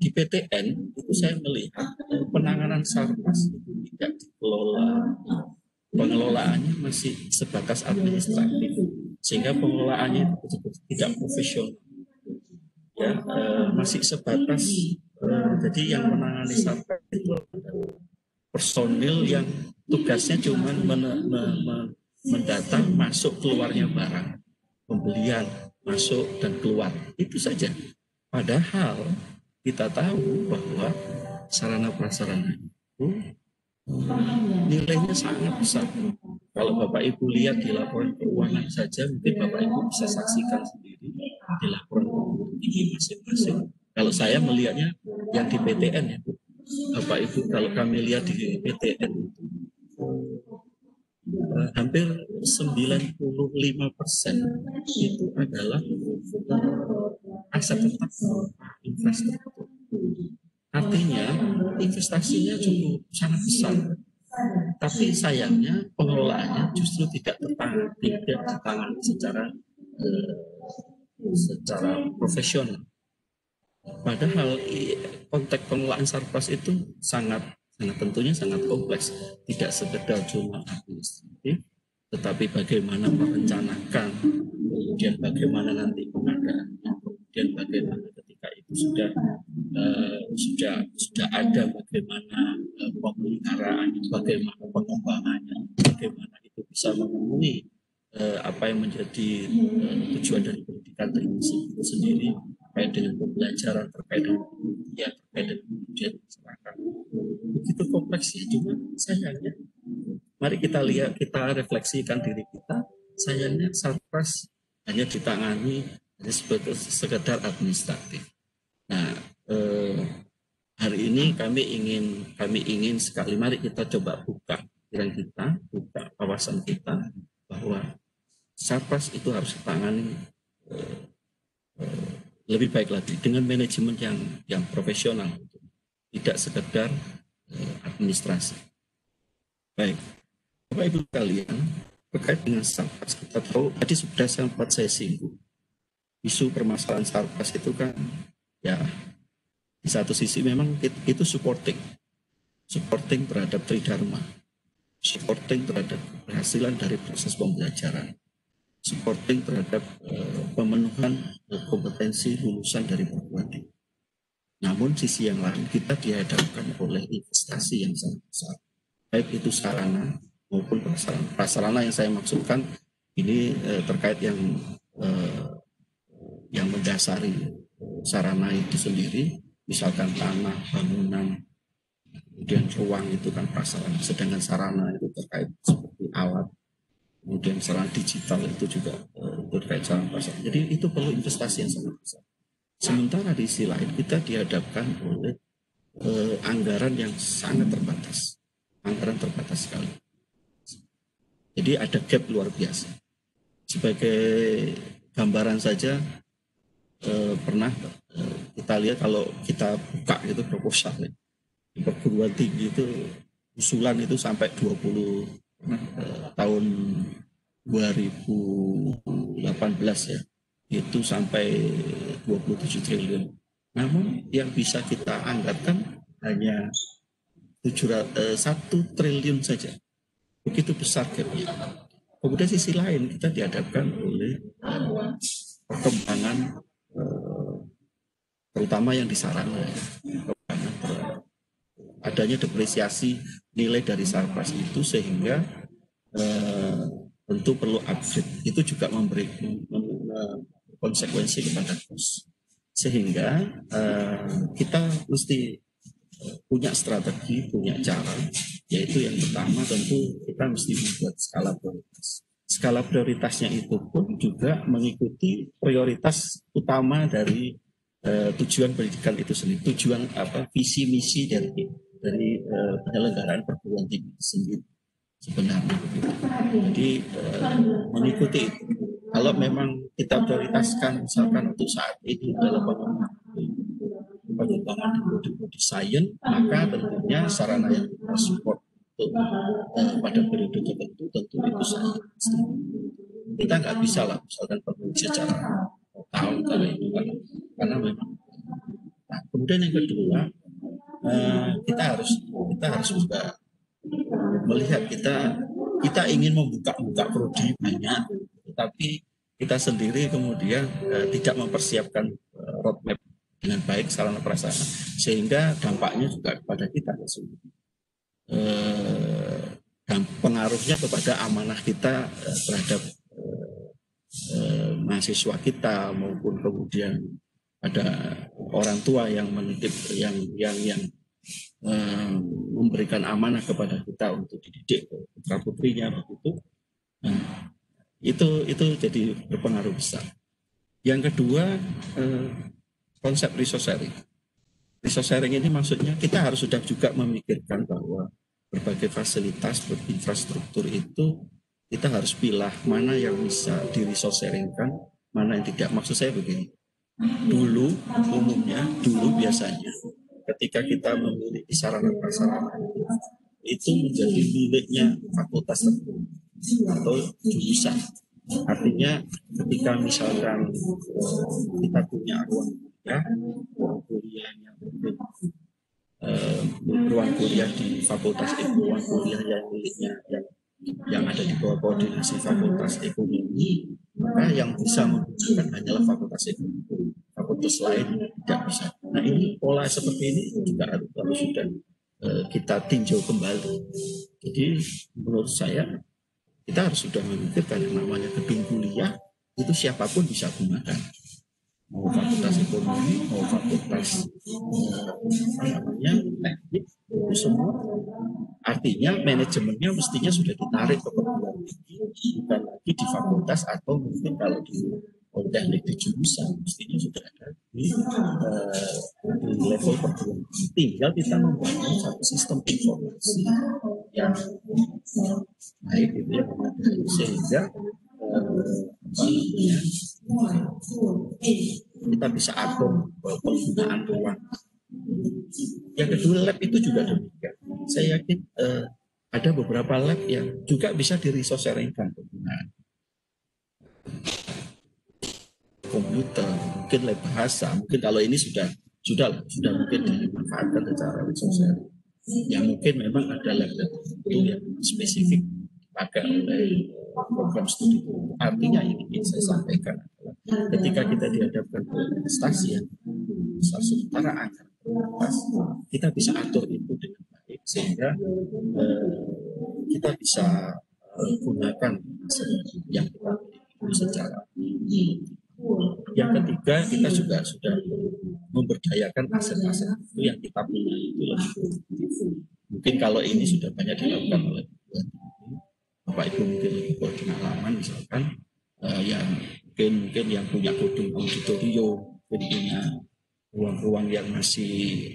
Di PTN itu saya melihat penanganan sarpras itu tidak dikelola, pengelolaannya masih sebatas administratif, sehingga pengelolaannya tidak profesional. Ya, masih sebatas jadi yang menangani sarpras itu personil yang tugasnya cuma mendata masuk keluarnya barang, pembelian masuk dan keluar, itu saja. Padahal kita tahu bahwa sarana prasarana itu nilainya sangat besar. Kalau Bapak Ibu lihat di laporan keuangan saja, mungkin Bapak Ibu bisa saksikan sendiri di laporan keuangan ini masing-masing. Kalau saya melihatnya yang di PTN ya, Bapak Ibu, kalau kami lihat di PTN itu hampir 95% itu adalah aset tetap infrastruktur. Artinya investasinya cukup sangat besar, tapi sayangnya pengelolaannya justru tidak ditangani secara profesional. Padahal konteks pengelolaan sarpras itu tentunya sangat kompleks, tidak sekedar cuma administratif, tetapi bagaimana merencanakan, kemudian bagaimana nanti pengadaannya, kemudian bagaimana ketika itu sudah ada bagaimana pemeliharaannya, bagaimana pengembangannya, bagaimana itu bisa memenuhi apa yang menjadi tujuan dari pendidikan teknik itu sendiri, terkait dengan pembelajaran, terkait dengan penelitian, terkait dengan kemudian masyarakat. Begitu kompleksnya, cuma sayangnya mari kita lihat, kita refleksikan diri kita, sayangnya sarpras hanya ditangani sekedar administratif. Nah, hari ini kami ingin sekali, mari kita coba buka pikiran kita, buka wawasan kita, bahwa sarpras itu harus ditangani lebih baik lagi dengan manajemen yang profesional, tidak sekedar administrasi. Baik, Bapak Ibu sekalian, terkait dengan sarpras kita tahu tadi sudah sempat saya singgung, isu permasalahan sarpras itu kan ya di satu sisi memang itu supporting terhadap tridharma, supporting terhadap keberhasilan dari proses pembelajaran, supporting terhadap pemenuhan kompetensi lulusan dari perguruan tinggi. Namun sisi yang lain kita dihadapkan oleh investasi yang sangat besar, baik itu sarana maupun prasarana. Prasarana yang saya maksudkan ini terkait yang mendasari sarana itu sendiri, misalkan tanah, bangunan, kemudian ruang itu kan prasarana. Sedangkan sarana itu terkait seperti alat, kemudian sarana digital itu juga terkait sarana prasarana. Jadi itu perlu investasi yang sangat besar. Sementara di sisi lain kita dihadapkan oleh anggaran yang sangat terbatas, anggaran terbatas sekali. Jadi ada gap luar biasa. Sebagai gambaran saja, pernah kita lihat kalau kita buka itu proposal ya, di perguruan tinggi itu usulan itu sampai 20 tahun 2018 ya, itu sampai 27 triliun. Namun yang bisa kita anggarkan hanya 1 triliun saja. Begitu besar gapnya. Kemudian sisi lain kita dihadapkan oleh perkembangan terutama yang di sarana ya. Adanya depresiasi nilai dari sarpras itu sehingga tentu perlu upgrade. Itu juga konsekuensi kepada kos. Sehingga kita mesti punya strategi, punya cara, yaitu yang pertama tentu kita mesti membuat skala prioritas. Skala prioritasnya itu pun juga mengikuti prioritas utama dari tujuan pendidikan itu sendiri, tujuan visi misi dari penyelenggaraan perguruan tinggi sendiri sebenarnya. Jadi mengikuti itu. Kalau memang kita prioritaskan misalkan untuk saat ini adalah pengembangan di sains, maka tentunya sarana yang kita support untuk pada periode tertentu tentu itu sains. Kita nggak bisa lah misalkan penuhi secara total kalau itu karena memang. Nah, kemudian yang kedua kita harus juga melihat kita ingin membuka prodi banyak, tetapi kita sendiri kemudian tidak mempersiapkan roadmap dengan baik sarana prasarana, sehingga dampaknya juga kepada kita dan pengaruhnya kepada amanah kita terhadap mahasiswa kita maupun kemudian ada orang tua yang menitip yang memberikan amanah kepada kita untuk dididik putra putrinya begitu. Nah, itu jadi berpengaruh besar. Yang kedua konsep resource sharing. Resource sharing ini maksudnya kita harus sudah juga memikirkan bahwa berbagai fasilitas infrastruktur itu kita harus pilih mana yang bisa di resource sharingkan, mana yang tidak. Maksud saya begini, dulu biasanya ketika kita memiliki sarana prasarana itu menjadi miliknya fakultas tertentu atau jurusan. Artinya ketika misalkan kita punya ruang kuliahnya ruang kuliah di fakultas ekonomi, ruang kuliah yang miliknya yang ada di bawah koordinasi fakultas ekonomi, maka yang bisa menggunakan hanyalah fakultas ekonomi, fakultas lain tidak bisa. Nah, ini pola seperti ini juga harus sudah kita tinjau kembali. Jadi menurut saya kita harus sudah memikirkan yang namanya gedung kuliah itu siapapun bisa gunakan, mau fakultas ekonomi, mau fakultas teknik, itu semua. Artinya manajemennya mestinya sudah ditarik ke perguruan tinggi, bukan lagi di fakultas atau mungkin kalau di politeknik di jurusan, mestinya sudah ada di level perguruan tinggi. Tinggal kita membangun satu sistem informasi yang baik itu ya, sehingga kita bisa atur penggunaan ruang. Yang kedua, lab itu juga demikian. Saya yakin ada beberapa lab yang juga bisa di-resource sharing-kan penggunaan. Komputer, mungkin lab bahasa, mungkin kalau ini sudah mungkin dimanfaatkan secara resource sharing. Yang mungkin memang ada lab tertentu yang spesifik dipakai oleh program studi. Artinya ini yang saya sampaikan adalah ketika kita dihadapkan ke investasi yang besar sementara angka kita bisa atur itu dengan baik sehingga kita bisa gunakan yang kita miliki secara. Yang ketiga, kita juga sudah memberdayakan aset-aset itu yang kita punya itu lebih produktif. Mungkin kalau ini sudah banyak dilakukan oleh Bapak Ibu mungkin lebih berpengalaman misalkan yang mungkin yang punya gedung auditorium, punya ruang-ruang yang masih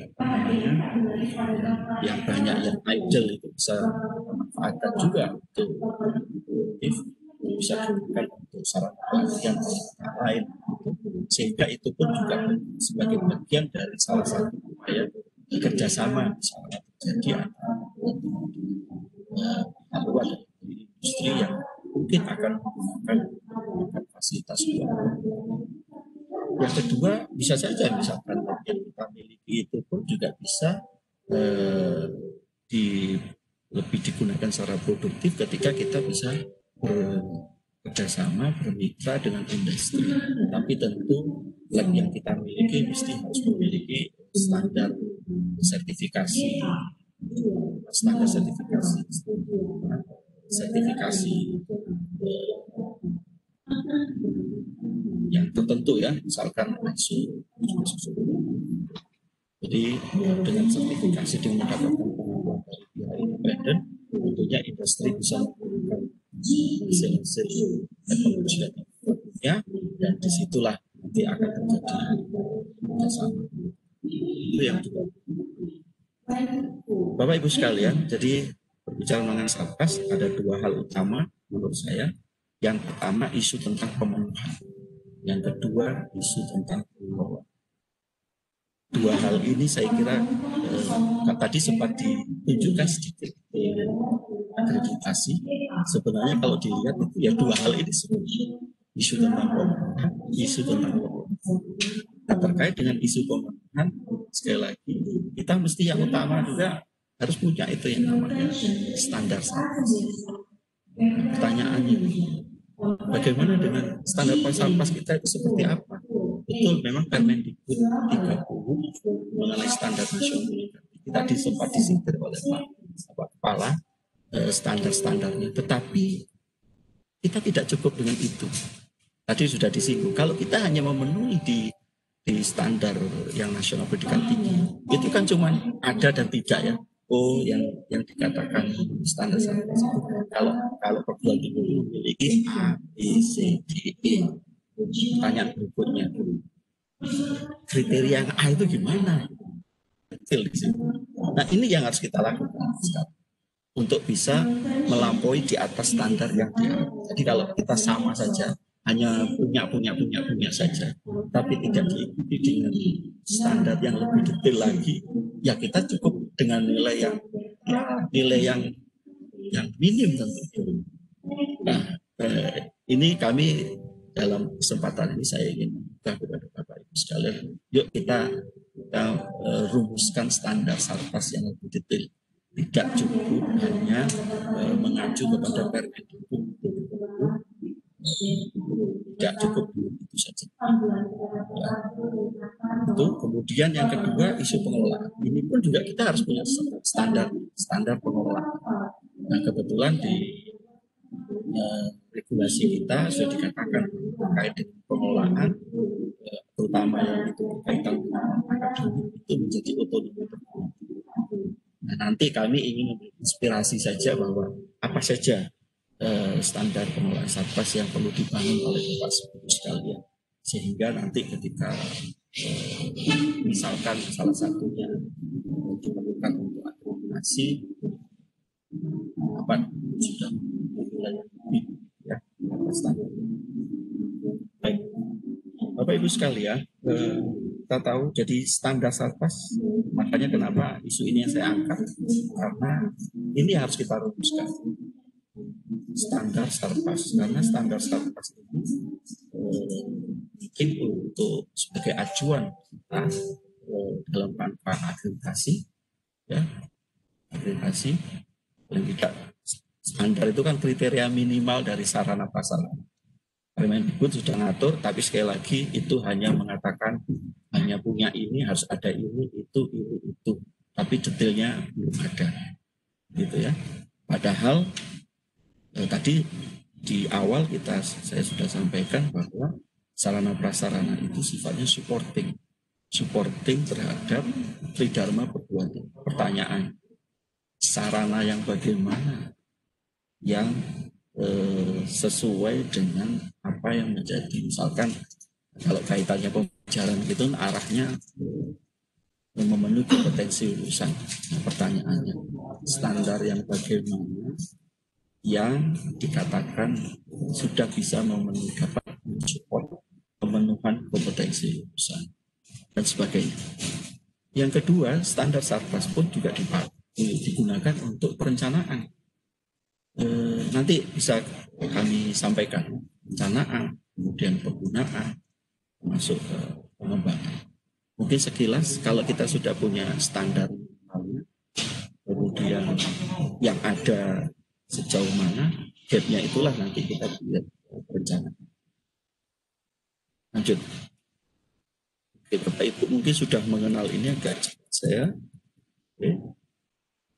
yang banyak yang idle itu bisa manfaatkan juga untuk produktif, bisa digunakan untuk sarana pelatihan lain, sehingga itu pun juga sebagai bagian dari salah satu upaya kerjasama misalnya terjadi antara industri yang mungkin akan menggunakan fasilitas itu. Yang kedua, bisa saja misalkan yang kita miliki itu pun juga bisa lebih digunakan secara produktif ketika kita bisa bekerjasama, bermitra dengan industri. Tapi tentu lab yang kita miliki mesti harus memiliki standar sertifikasi yang tertentu ya, misalkan ISO. Jadi dengan sertifikasi, dengan mendapatkan pengakuan dari pihak independen, tentunya industri bisa menggunakan hasil-hasil teknologi ya, dan disitulah nanti akan terjadi kerjasama. Itu yang kedua. Bapak Ibu sekalian, jadi berbicara mengenai Satpas ada dua hal utama menurut saya. Yang pertama isu tentang pemenuhan, yang kedua isu tentang pengelolaan. Dua hal ini saya kira tadi sempat ditunjukkan sedikit akreditasi. Sebenarnya kalau dilihat itu ya dua hal ini sebenarnya, isu tentang pemenuhan, isu tentang pengelolaan. Nah, terkait dengan isu pemenuhan, sekali lagi kita mesti yang utama juga harus punya itu yang namanya standar Satpas. Pertanyaannya, bagaimana dengan standar Satpas kita itu seperti apa? Betul, memang Permendikbud 30 mengenai standar nasional kita sempat disindir oleh Pak Kepala standar-standarnya, tetapi kita tidak cukup dengan itu. Tadi sudah disinggung, kalau kita hanya memenuhi di standar yang nasional pendidikan tinggi, itu kan cuma ada dan tidak ya. Oh, yang dikatakan standar Satpas itu kalau perguruan tinggi memiliki A, B, C, D, E. Pertanyaan berikutnya, kriteria yang A itu gimana? Nah, ini yang harus kita lakukan sekarang untuk bisa melampaui di atas standar yang dia. Jadi kalau kita sama saja, hanya punya saja, tapi tidak diikuti dengan standar yang lebih detail lagi, ya kita cukup dengan nilai yang minim tentunya. Nah, ini kami dalam kesempatan ini saya ingin meminta kepada Bapak Ibu sekalian, yuk kita rumuskan standar Satpas yang lebih detail. Tidak cukup hanya mengacu kepada Permendikbud, tidak cukup itu saja. Ya. Itu kemudian yang kedua isu pengelolaan. Ini pun juga kita harus punya standar pengelolaan. Nah, kebetulan di regulasi kita sudah dikatakan terkait dengan pengelolaan, terutama yang itu berkaitan dengan akademik, itu menjadi otonomi perguruan tinggi. Nah, nanti kami ingin menginspirasi saja bahwa apa saja standar pengelolaan Satpas yang perlu dibangun oleh Bapak Ibu sekalian, sehingga nanti ketika misalkan salah satunya diperlukan untuk akreditasi, dapat sudah mulai ya standar. Baik, Bapak Ibu sekalian, kita tahu jadi standar Satpas, makanya kenapa isu ini yang saya angkat, karena ini harus kita rumuskan standar Satpas, karena standar Satpas ini mungkin untuk sebagai acuan kita dalam rangka akreditasi, ya akreditasi, dan tidak standar itu kan kriteria minimal dari sarana prasarana. Permendikbud sudah ngatur, tapi sekali lagi itu hanya mengatakan hanya punya ini, harus ada ini, itu, tapi detailnya belum ada, gitu ya. Padahal tadi di awal saya sudah sampaikan bahwa sarana prasarana itu sifatnya supporting terhadap tridharma perguruan tinggi. Pertanyaan, sarana yang bagaimana yang sesuai dengan apa yang menjadi, misalkan kalau kaitannya pembelajaran gitu arahnya memenuhi kompetensi lulusan. Nah, pertanyaannya, standar yang bagaimana yang dikatakan sudah bisa memenuhi, dapat mensupport pemenuhan kompetensi lulusan dan sebagainya. Yang kedua, standar Satpas pun juga digunakan untuk perencanaan. Nanti bisa kami sampaikan perencanaan, kemudian penggunaan, masuk ke pengembangan. Mungkin sekilas kalau kita sudah punya standar, kemudian yang ada sejauh mana gapnya, itulah nanti kita lihat perencanaan. Lanjut. Bapak Ibu mungkin sudah mengenal ini agak cepat saya. Oke.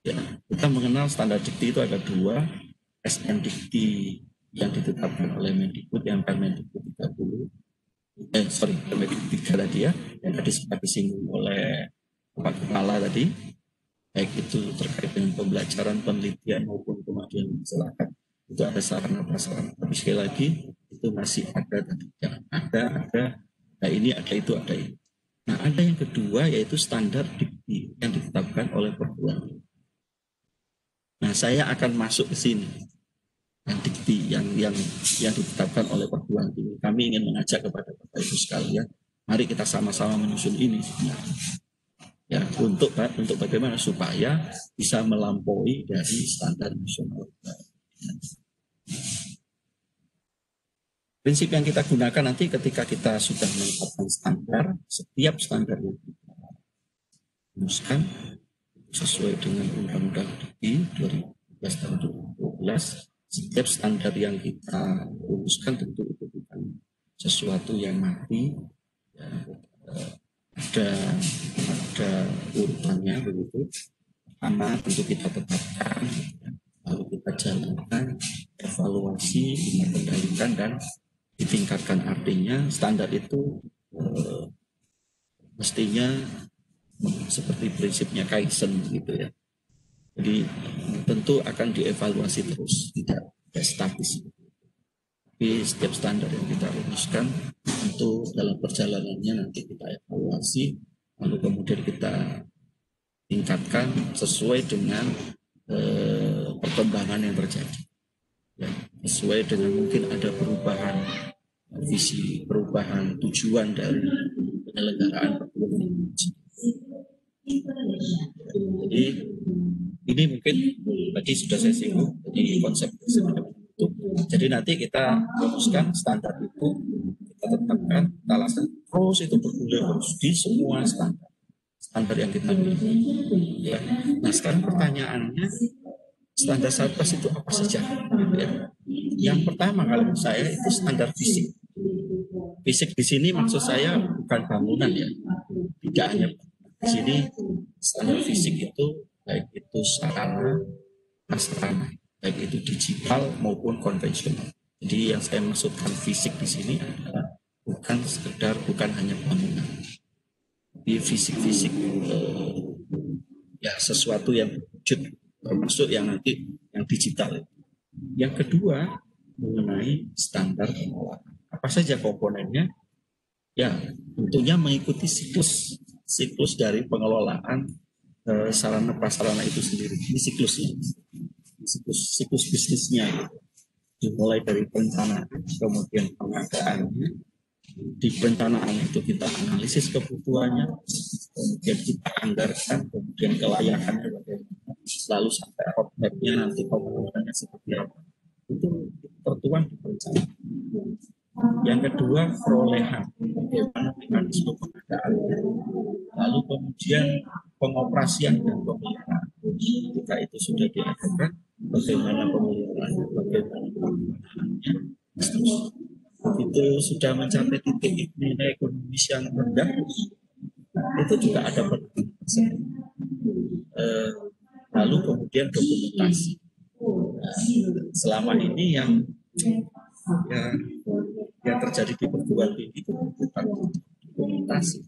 Ya, kita mengenal standar dikti itu ada dua, SN Dikti yang ditetapkan oleh Mendikbud, yang Permendikbud 30, Permendikbud 3 tadi ya, yang tadi sempat disinggung oleh Pak Kepala tadi, baik itu terkait dengan pembelajaran, penelitian maupun kemudian masyarakat, itu ada sarana prasarana. Tapi sekali lagi itu masih ada tadi, jangan ada, nah ini ada itu, ada ini. Nah ada yang kedua yaitu standar dikti yang ditetapkan oleh perguruan tinggi. Nah saya akan masuk ke sini, yang dikti yang ditetapkan oleh perguruan tinggi. Kami ingin mengajak kepada Bapak Ibu sekalian, mari kita sama-sama menyusun ini sebenarnya. Ya, untuk bagaimana supaya bisa melampaui dari standar nasional. Prinsip yang kita gunakan nanti ketika kita sudah menetapkan standar, setiap standar yang kita rumuskan sesuai dengan Undang-Undang Dikti 2012 tahun 2012, setiap standar yang kita rumuskan tentu itu bukan sesuatu yang mati, ya, ada urutannya begitu. Pertama tentu kita tetapkan, lalu kita jalankan, evaluasi, kita kendalikan dan ditingkatkan. Artinya standar itu mestinya seperti prinsipnya Kaizen gitu ya. Jadi tentu akan dievaluasi terus, tidak statis. Tapi setiap standar yang kita rumuskan tentu dalam perjalanannya nanti kita evaluasi, lalu kemudian kita tingkatkan sesuai dengan perkembangan yang terjadi. Ya, sesuai dengan mungkin ada perubahan visi, perubahan tujuan dari penyelenggaraan perguruan tinggi. Jadi ini mungkin tadi sudah saya singgung, jadi konsep sebenarnya itu. Jadi nanti kita rumuskan standar itu, kita tetapkan, kita laksanakan terus itu bergulir terus di semua standar yang kita miliki. Ya. Nah sekarang pertanyaannya, standar Satgas itu apa saja? Ya. Yang pertama kalau saya itu standar fisik. Fisik di sini maksud saya bukan bangunan ya, tidak hanya di sini. Standar fisik itu baik itu sarana, prasarana, baik itu digital maupun konvensional. Jadi yang saya maksudkan fisik di sini adalah bukan hanya bangunan, tapi fisik ya sesuatu yang wujud, termasuk yang nanti yang digital. Yang kedua mengenai standar pengelolaan. Apa saja komponennya? Ya tentunya mengikuti siklus dari pengelolaan sarana prasarana itu sendiri. Ini siklusnya, siklus bisnisnya gitu. Dimulai dari perencanaan, kemudian pengadaannya. Di perencanaan itu kita analisis kebutuhannya, kemudian kita anggarkan, kemudian kelayakannya bagaimana, lalu sampai roadmap-nya nanti pengelolaannya seperti apa. Itu tertuang di perencanaan. Yang kedua perolehan, bagaimana mekanisme pengadaannya, lalu kemudian pengoperasian dan pemeliharaan. Ketika itu sudah diadakan, bagaimana pemeliharaannya, bagaimana penggunaannya, itu sudah mencapai titik nilai ekonomis yang rendah, itu juga ada penelitian. Lalu kemudian dokumentasi. Selama ini yang terjadi di perguruan tinggi itu bukan dokumentasi.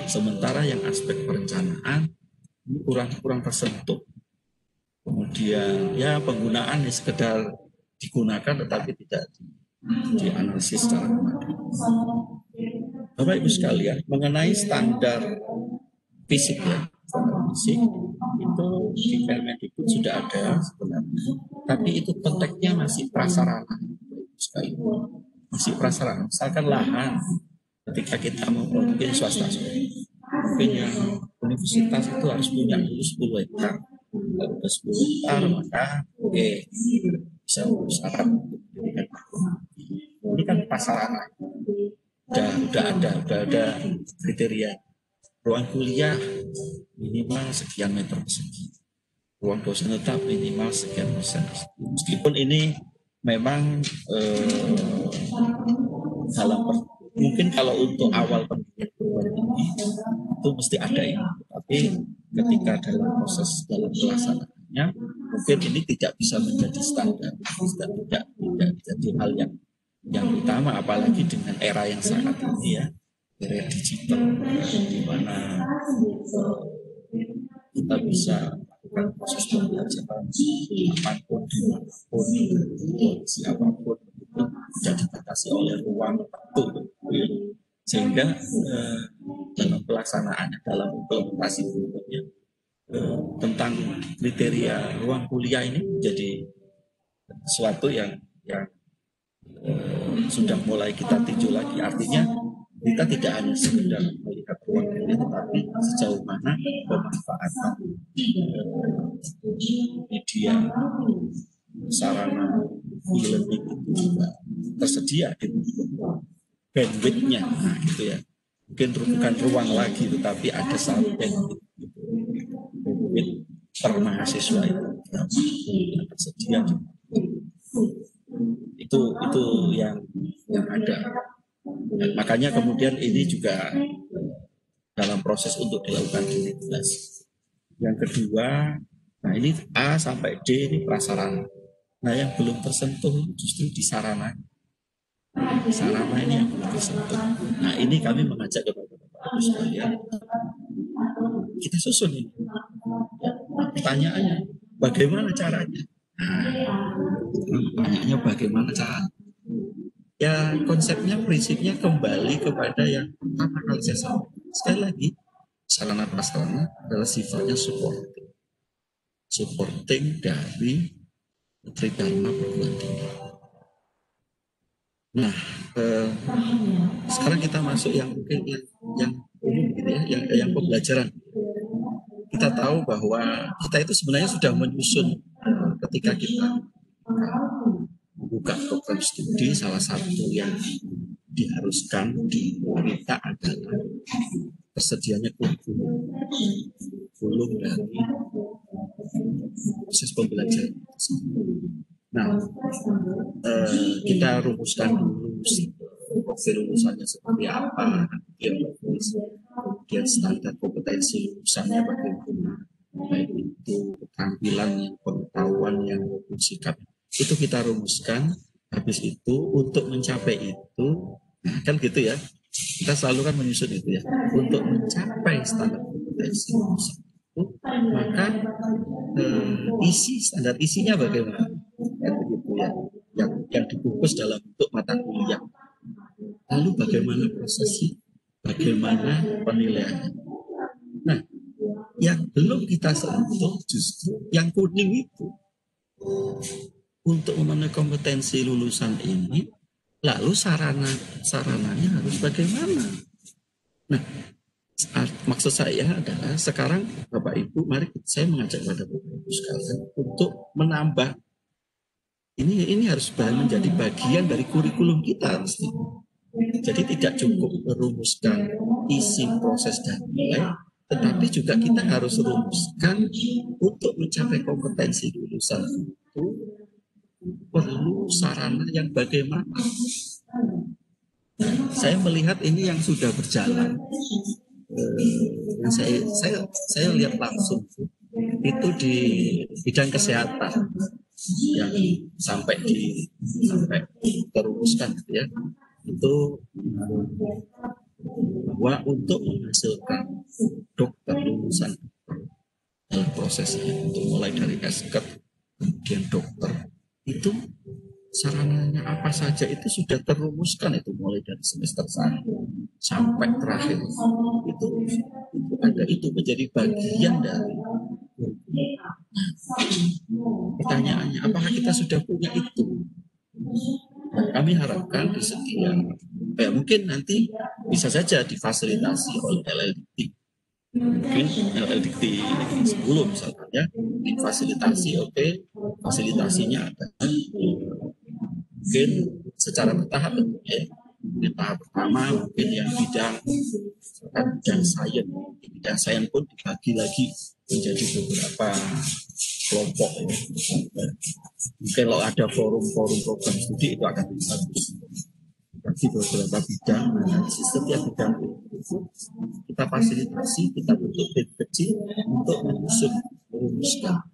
Sementara yang aspek perencanaan ini kurang tersentuh. Kemudian ya penggunaan sekedar digunakan tetapi tidak dianalisis secara matang. Bapak Ibu sekalian, mengenai standar fisik ya, standar fisik itu di Permendikbud sudah ada sebenarnya, tapi itu konteksnya masih prasarana. Masih prasarana, misalkan lahan, ketika kita mau mungkin swasta, mungkin yang universitas itu harus punya 10 hektar. Kalau ke 10 hektar maka bisa syarat ini kan prasarana, udah ada kriteria. Ruang kuliah minimal sekian meter persegi, ruang dosen tetap minimal sekian persen. Meskipun ini memang mungkin kalau untuk awal pendidikan tinggi itu mesti ada ini, tapi ketika dalam proses dalam pelaksanaannya mungkin ini tidak bisa menjadi standar, tidak jadi hal yang utama, apalagi dengan era yang sangat ini ya, era digital, di mana kita bisa melakukan proses pembelajaran apapun, dimanapun, siapapun, itu tidak dibatasi oleh ruang tertentu, sehingga dalam pelaksanaannya, dalam implementasi berikutnya, tentang kriteria ruang kuliah ini menjadi sesuatu yang sudah mulai kita tinjau lagi. Artinya kita tidak hanya sekedar melihat ruang kuliah, tetapi sejauh mana pemanfaatan media, sarana e-learning itu juga tersedia gitu, bandwidth-nya, nah gitu ya. Mungkin bukan ruang lagi, tetapi ada satu bandwidth per mahasiswa itu yang tersedia. Itu yang ada. Dan makanya kemudian ini juga dalam proses untuk dilakukan diligence. Yang kedua, nah ini A sampai D ini prasarana. Nah yang belum tersentuh justru di sarana. Sarana ini yang belum tersentuh. Nah ini kami mengajak kepada Bapak Ibu sekalian, kita susun ini. Pertanyaannya, bagaimana caranya? Pertanyaannya bagaimana caranya? Ya konsepnya, prinsipnya kembali kepada yang pertama kali saya sampaikan. Sekali lagi, sarana prasarana adalah sifatnya supporting dari Tridharma perguruan tinggi. Nah, sekarang kita masuk yang mungkin yang umum gitu ya, yang pembelajaran. Kita tahu bahwa kita itu sebenarnya sudah menyusun ketika kita membuka program studi, salah satu yang diharuskan diminta adalah tersedianya kurikulum dari proses pembelajaran. Nah, kita rumuskan dulu profil lulusannya seperti apa, kemudian standar kompetensi lulusannya bagaimana, baik itu keterampilan, pengetahuan, yang sikap, itu kita rumuskan. Habis itu untuk mencapai itu, nah kan gitu ya, kita selalu kan menyusun itu ya, untuk mencapai standar kompetensi lulusan itu, maka standar isinya bagaimana, kan begitu ya, yang dibungkus dalam bentuk mata kuliah. Lalu bagaimana prosesnya, bagaimana penilaiannya. Nah, yang belum kita sentuh justru yang kuning itu. Untuk memenuhi kompetensi lulusan ini, lalu sarananya harus bagaimana? Nah, maksud saya adalah sekarang Bapak Ibu, mari saya mengajak pada Bapak Ibu sekalian untuk menambah. Ini harus menjadi bagian dari kurikulum kita mesti. Jadi tidak cukup merumuskan isi, proses, dan nilai, tetapi juga kita harus rumuskan untuk mencapai kompetensi lulusan itu perlu sarana yang bagaimana. Saya melihat ini yang sudah berjalan. Saya lihat langsung itu di bidang kesehatan yang sampai terumuskan gitu ya. Itu bahwa untuk menghasilkan dokter lulusan dalam prosesnya, untuk mulai dari S.Ket kemudian dokter, itu sarananya apa saja itu sudah terumuskan, itu mulai dari semester 1 sampai terakhir itu ada, itu menjadi bagian dari. Pertanyaannya, apakah kita sudah punya itu? Nah, kami harapkan di setiap, mungkin nanti bisa saja difasilitasi oleh LLDT. Mungkin LLDT 10 misalkan ya, difasilitasi, fasilitasinya adalah mungkin secara bertahap ya. Di tahap pertama mungkin yang bidang sains, bidang sains pun dibagi lagi menjadi beberapa kelompok ya. Mungkin kalau ada forum-forum program studi itu akan bagus. Bagi beberapa bidang, setiap bidang itu kita fasilitasi, kita bentuk tim kecil untuk merumuskan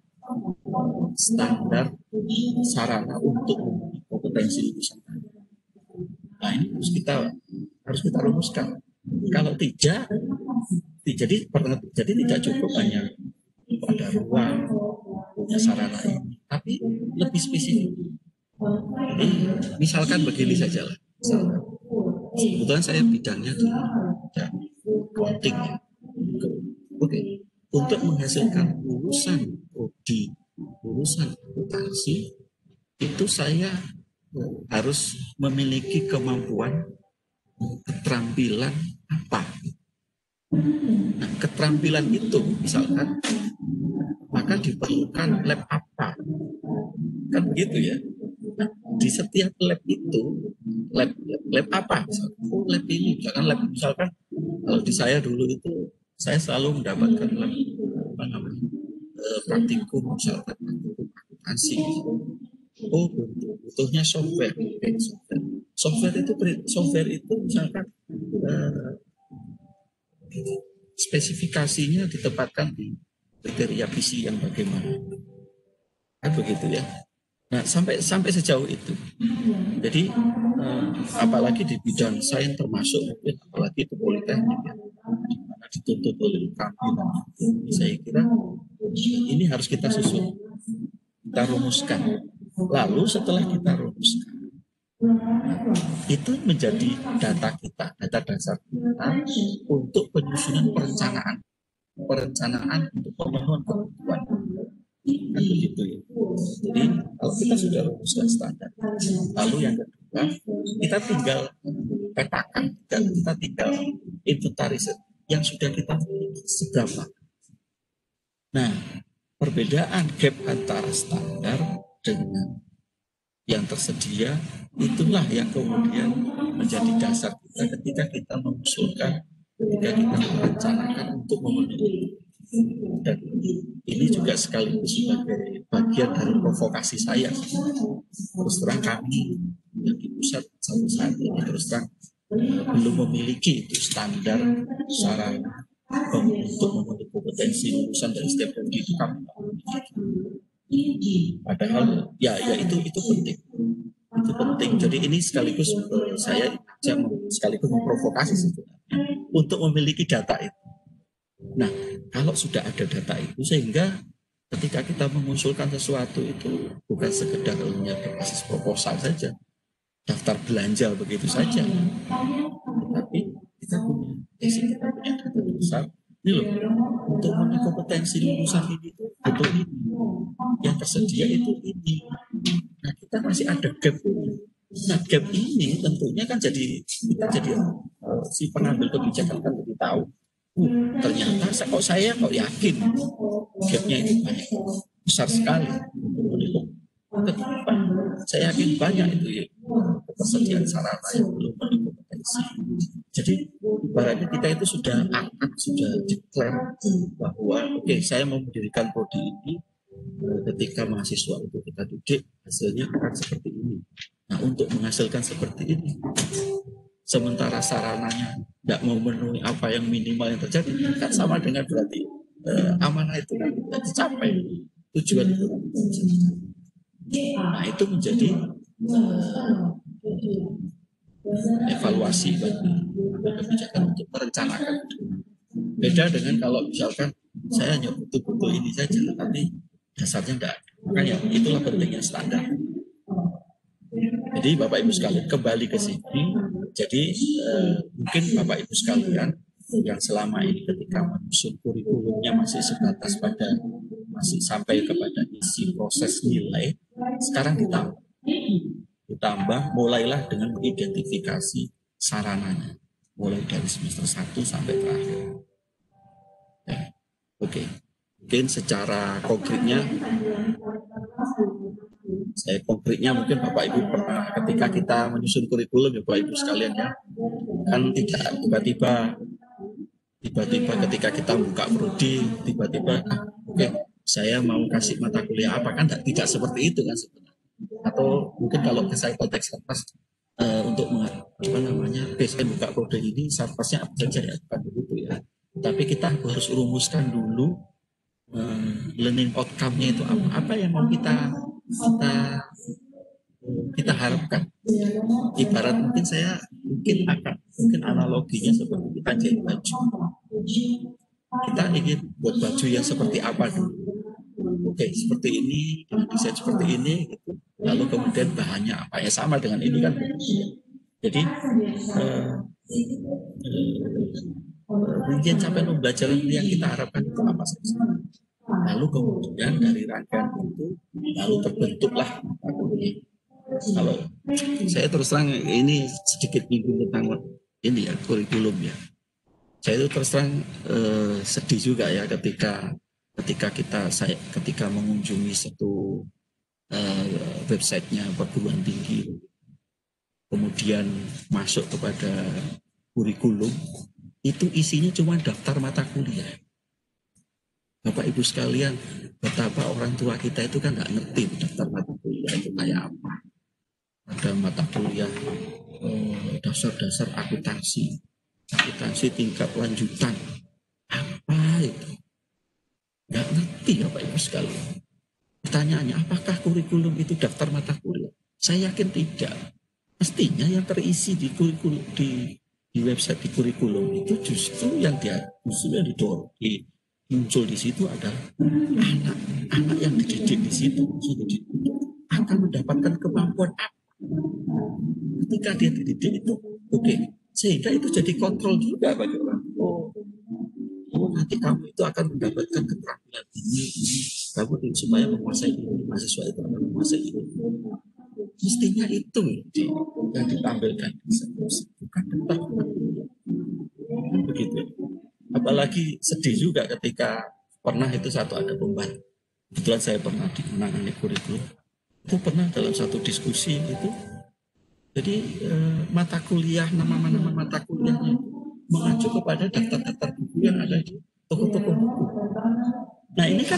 standar sarana untuk kompetensi lulusan. Nah, ini harus kita rumuskan. Kalau tidak, jadi tidak cukup hanya pada ruang punya sarana ini, tapi lebih spesifik. Jadi misalkan begini saja lah. Kebetulan saya bidangnya di accounting. Oke. Untuk menghasilkan lulusan prodi, lulusan akuntansi, itu saya harus memiliki kemampuan, keterampilan apa. Nah, keterampilan itu misalkan, maka diperlukan lab apa. Kan begitu ya. Nah, di setiap lab itu, lab apa? Lab ini, misalkan kalau di saya dulu itu, saya selalu mendapatkan lab praktikum, misalkan praktikum akuntansi. Oh, butuhnya software. Software itu misalkan spesifikasinya ditempatkan di kriteria visi yang bagaimana. Kan begitu ya. Nah, sampai sejauh itu. Jadi apalagi di bidang sains termasuk mungkin apalagi itu politeknik ya, dimana dituntut oleh kami. Saya kira ini harus kita susun, kita rumuskan. Lalu setelah kita rumuskan, itu menjadi data kita, data dasar kita untuk penyusunan perencanaan untuk pemenuhan kebutuhan. Kan begitu ya. Jadi kalau kita sudah rumuskan standar, lalu yang kedua kita tinggal petakan dan kita tinggal inventarisir yang sudah kita miliki seberapa. Nah, perbedaan gap antara standar dengan yang tersedia itulah yang kemudian menjadi dasar kita ketika kita mengusulkan, ketika kita merencanakan untuk memenuhi. Dan ini juga sekaligus sebagai bagian dari provokasi saya. Terus terang kami yang di pusat sampai saat ini terus terang belum memiliki itu standar sarana untuk memenuhi kompetensi lulusan dari setiap prodi itu kami. Padahal ya itu penting. Itu penting. Jadi ini sekaligus saya sekaligus memprovokasi sebenarnya untuk memiliki data itu. Nah, kalau sudah ada data itu sehingga ketika kita mengusulkan sesuatu itu bukan sekedar hanya berbasis proposal saja, daftar belanja begitu saja, tapi kita punya data besar. Ini loh, untuk memenuhi kompetensi lulusan ini butuh ini, yang tersedia itu ini. Nah, kita masih ada gap ini. Nah, gap ini tentunya kan kita jadi si pengambil kebijakan kan lebih tahu. Ternyata saya kok yakin gapnya itu banyak, besar sekali. Kenapa? Saya yakin banyak itu ya ketersediaan sarana yang belum berkompetensi. Jadi ibaratnya kita itu sudah declare bahwa oke, saya mau mendirikan prodi ini, ketika mahasiswa itu kita didik hasilnya akan seperti ini. Nah, untuk menghasilkan seperti ini, sementara sarananya tidak memenuhi apa yang minimal yang terjadi, kan sama dengan berarti amanah itu tidak tercapai, tujuan itu. Nah, itu menjadi evaluasi bagi kebijakan untuk merencanakan. Beda dengan kalau misalkan saya hanya butuh ini saja, tapi dasarnya tidak ada. Makanya itulah pentingnya standar. Jadi Bapak Ibu sekalian kembali ke sini. Jadi mungkin Bapak Ibu sekalian yang selama ini ketika menyusun kurikulumnya masih sebatas pada masih sampai kepada isi proses nilai, sekarang ditambah mulailah dengan mengidentifikasi sarananya mulai dari semester 1 sampai terakhir. Ya, oke. Mungkin secara konkretnya mungkin Bapak Ibu pernah ketika kita menyusun kurikulum ya Bapak Ibu sekalian ya, kan tidak tiba-tiba ketika kita buka prodi tiba-tiba oke, saya mau kasih mata kuliah apa, kan tidak seperti itu kan sebenarnya. Atau mungkin kalau saya konteks sarpas untuk BSN buka prodi ini sarpasnya apa saja ya, bukan begitu ya. Tapi kita harus rumuskan dulu learning outcome-nya itu apa yang mau kita harapkan. Ibarat mungkin analoginya seperti kita jahit baju. Kita ingin buat baju yang seperti apa dulu. Oke, seperti ini, desain seperti ini, gitu. Lalu kemudian bahannya apa ya, sama dengan ini kan. Jadi rincian capaian pembelajaran yang kita harapkan itu apa saja. Lalu kemudian dari rangkaian itu lalu terbentuklah kalau saya terus terang ini sedikit bingung tentang ini ya kurikulum ya. Saya itu terus terang sedih juga ya ketika mengunjungi satu websitenya perguruan tinggi, kemudian masuk kepada kurikulum, itu isinya cuma daftar mata kuliah. Bapak Ibu sekalian, betapa orang tua kita itu kan nggak ngerti daftar mata kuliah itu kayak apa. Ada mata kuliah dasar-dasar akuntansi tingkat lanjutan, apa itu? Nggak ngerti Bapak Ibu sekalian. Pertanyaannya, apakah kurikulum itu daftar mata kuliah? Saya yakin tidak. Mestinya yang terisi di kurikulum di website di kurikulum itu justru yang didorong muncul di situ adalah anak yang dididik di situ akan mendapatkan kemampuan apa ketika dia dididik itu. Oke. Sehingga itu jadi kontrol juga bagi orang. Nanti kamu itu akan mendapatkan keterampilan ini kamu supaya menguasai ini, mahasiswa itu akan menguasai ini. Mestinya itu yang ditampilkan, bukan tentang begitu. Apalagi sedih juga ketika pernah itu ada pembantu. Kebetulan saya pernah menangani kurikulum. Itu pernah dalam satu diskusi itu. Jadi mata kuliah, nama-nama mata kuliahnya mengacu kepada daftar-daftar buku yang ada di toko-toko buku. Nah ini kan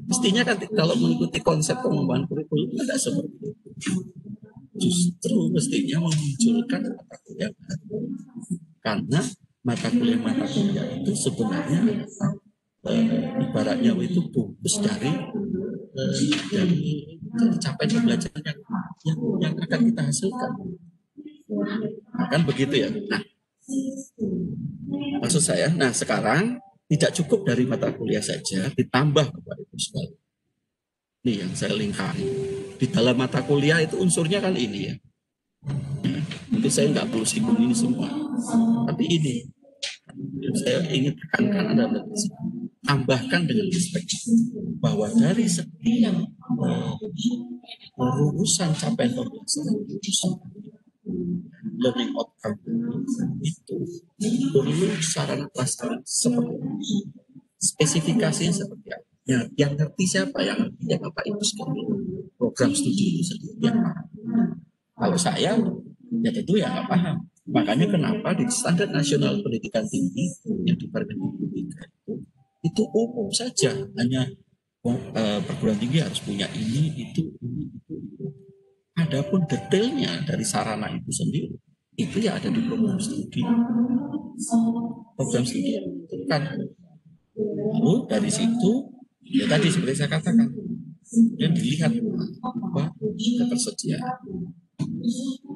mestinya kan kalau mengikuti konsep pengembangan kurikulum tidak seperti itu. Justru mestinya memunculkan mata kuliah karena mata kuliah itu sebenarnya ibaratnya itu bungkus dari capaian pembelajaran yang akan kita hasilkan. Kan begitu ya. Nah, maksud saya, sekarang tidak cukup dari mata kuliah saja, ditambah Bapak Ibu sekalian. Ini yang saya lingkari. Di dalam mata kuliah itu unsurnya kan ini ya. Mungkin saya nggak perlu singgung ini semua. Tapi ini yang saya ingin tekankan adalah tambahkan dengan perspektif bahwa dari setiap urusan capaian pembelajaran learning outcome itu perlu sarana prasarana seperti spesifikasinya seperti apa. Yang ngerti siapa? Yang ngerti Bapak Ibu sekalian. Program studi itu sendiri yang paham. Kalau saya ya tentu ya nggak paham. Makanya kenapa di standar nasional pendidikan tinggi yang di Permendikbud itu umum saja, hanya perguruan tinggi harus punya ini, itu. Adapun detailnya dari sarana itu sendiri, itu ya ada di program studi. Program studi itu kan. Lalu dari situ, ya tadi seperti saya katakan, dan dilihat apa ketersediaan.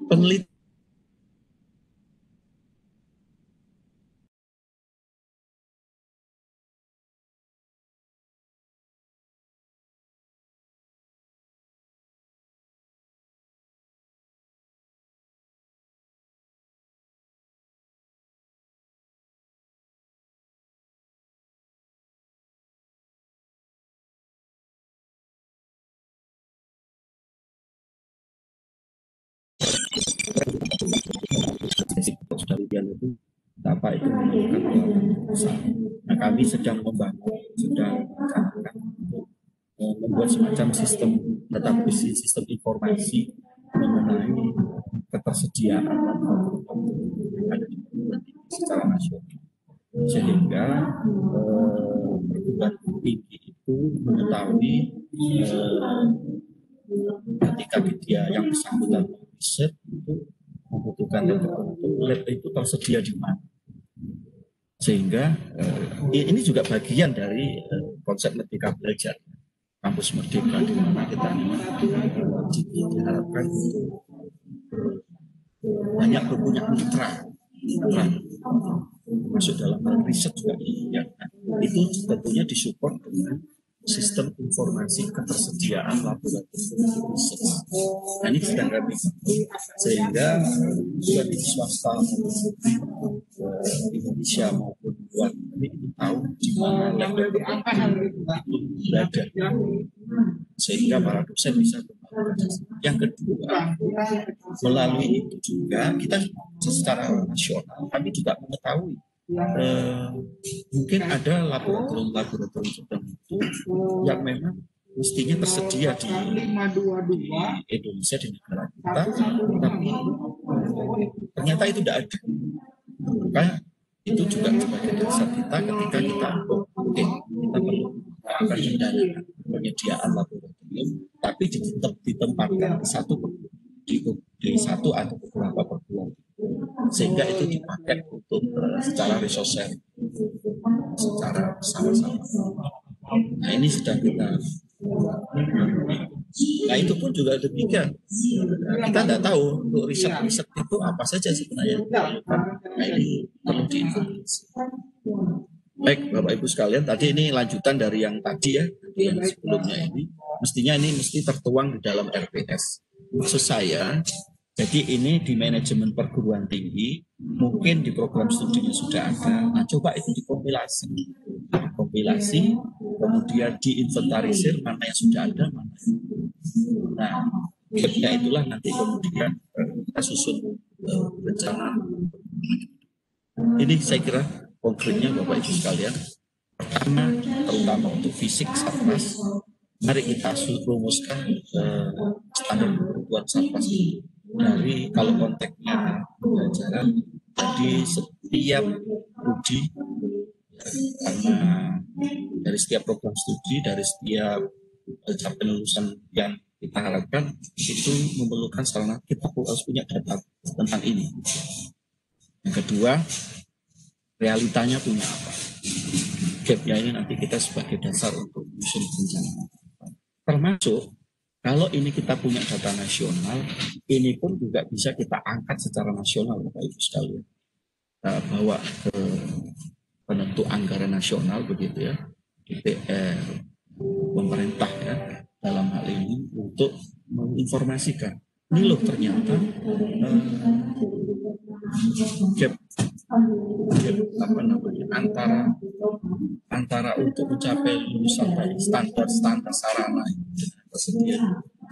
Penelitian itu apa itu memerlukan. Nah, kami sedang membuat semacam sistem database, sistem informasi mengenai ketersediaan ada di perguruan tinggi secara nasional, sehingga perguruan tinggi itu mengetahui ketika dia yang bersangkutan riset itu membutuhkan lab itu tersedia di mana. Sehingga ini juga bagian dari konsep Merdeka Belajar, kampus merdeka, di mana kita diharapkan untuk banyak berpunya mitra masuk dalam hal riset juga ya. Itu tentunya disupport dengan sistem informasi ketersediaan laboratorium riset. Nah, ini sedang kami sehingga juga di swasta Indonesia maupun luar negeri ini tahu di mana lab berada, sehingga para dosen bisa berpartisipasi. Yang kedua, melalui itu juga kita secara nasional kami juga mengetahui mungkin ada laboratorium tertentu yang memang mestinya tersedia di Indonesia, di negara kita, tapi ternyata itu tidak ada. Maka itu juga sebagai dasar kita ketika kita kita perlu akan penyediaan laboratorium, tapi ditempatkan di satu atau beberapa perguruan, sehingga itu dipakai untuk secara resource sharing, secara sama-sama. Nah, ini sedang kita. Nah, itu pun juga demikian. Kita tidak tahu untuk riset itu apa saja sebenarnya. Nah, ini perlu diinformasi. Baik, Bapak Ibu sekalian, tadi ini lanjutan dari yang tadi ya, yang sebelumnya ini. Mestinya ini mesti tertuang di dalam RPS. Maksud saya, jadi ini di manajemen perguruan tinggi, mungkin di program studinya sudah ada. Nah, coba itu dikompilasi, kemudian diinventarisir mana yang sudah ada, mana yang. Nah, ya itulah nanti kemudian kita susun rencana. Ini saya kira konkretnya Bapak Ibu sekalian. Pertama, terutama untuk fisik Satpas, mari kita rumuskan standar kebutuhan Satpas ini. Dari kalau konteksnya pembelajaran, jadi setiap prodi, karena dari setiap program studi, dari setiap capaian lulusan yang kita harapkan itu memerlukan sarana, kita harus punya data tentang ini. Yang kedua, realitanya punya apa? Gapnya ini nanti kita sebagai dasar untuk menyusun rencana. Termasuk kalau ini kita punya data nasional, ini pun juga bisa kita angkat secara nasional, Bapak Ibu sekalian. Bawa ke penentu anggaran nasional begitu ya, DPR, pemerintah ya, dalam hal ini untuk menginformasikan. Ini loh ternyata gap apa namanya antara untuk mencapai lulusan dari standar sarana tersedia,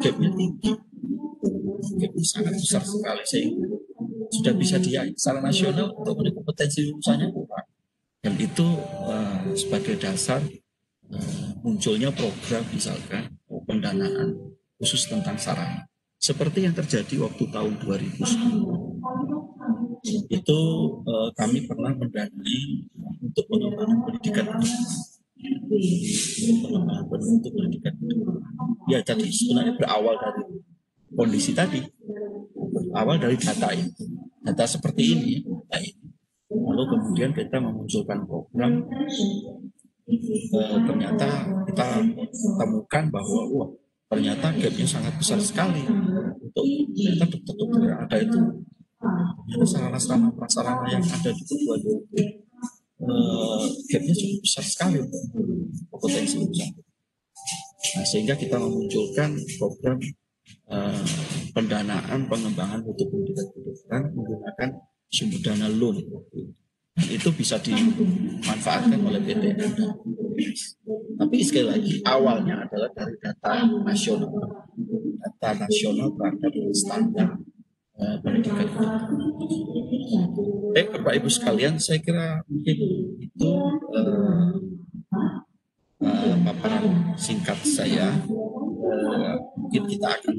gapnya tinggi, gapnya sangat besar sekali, sehingga sudah bisa dia secara nasional untuk kompetensi lulusannya kurang, dan itu sebagai dasar munculnya program misalkan pendanaan khusus tentang sarana, seperti yang terjadi waktu tahun 2010. Itu kami pernah mendanai untuk pengembangan pendidikan untuk pendidikan. Ya, jadi sebenarnya berawal dari kondisi tadi, berawal dari data ini, data seperti ini, lalu kemudian kita memunculkan program. Ternyata kita temukan bahwa ternyata gapnya sangat besar sekali untuk ternyata betul-betul ada itu. Sarana prasarana yang ada di perguruan tinggi gapnya cukup besar sekali untuk potensi besar. Nah, sehingga kita memunculkan program pendanaan pengembangan mutu pendidikan kedokteran menggunakan sumber dana loan. Dan itu bisa dimanfaatkan oleh PTN. Tapi sekali lagi awalnya adalah dari data nasional terhadap standar pendidikan. Bapak Ibu sekalian, saya kira mungkin itu paparan singkat saya. Mungkin kita akan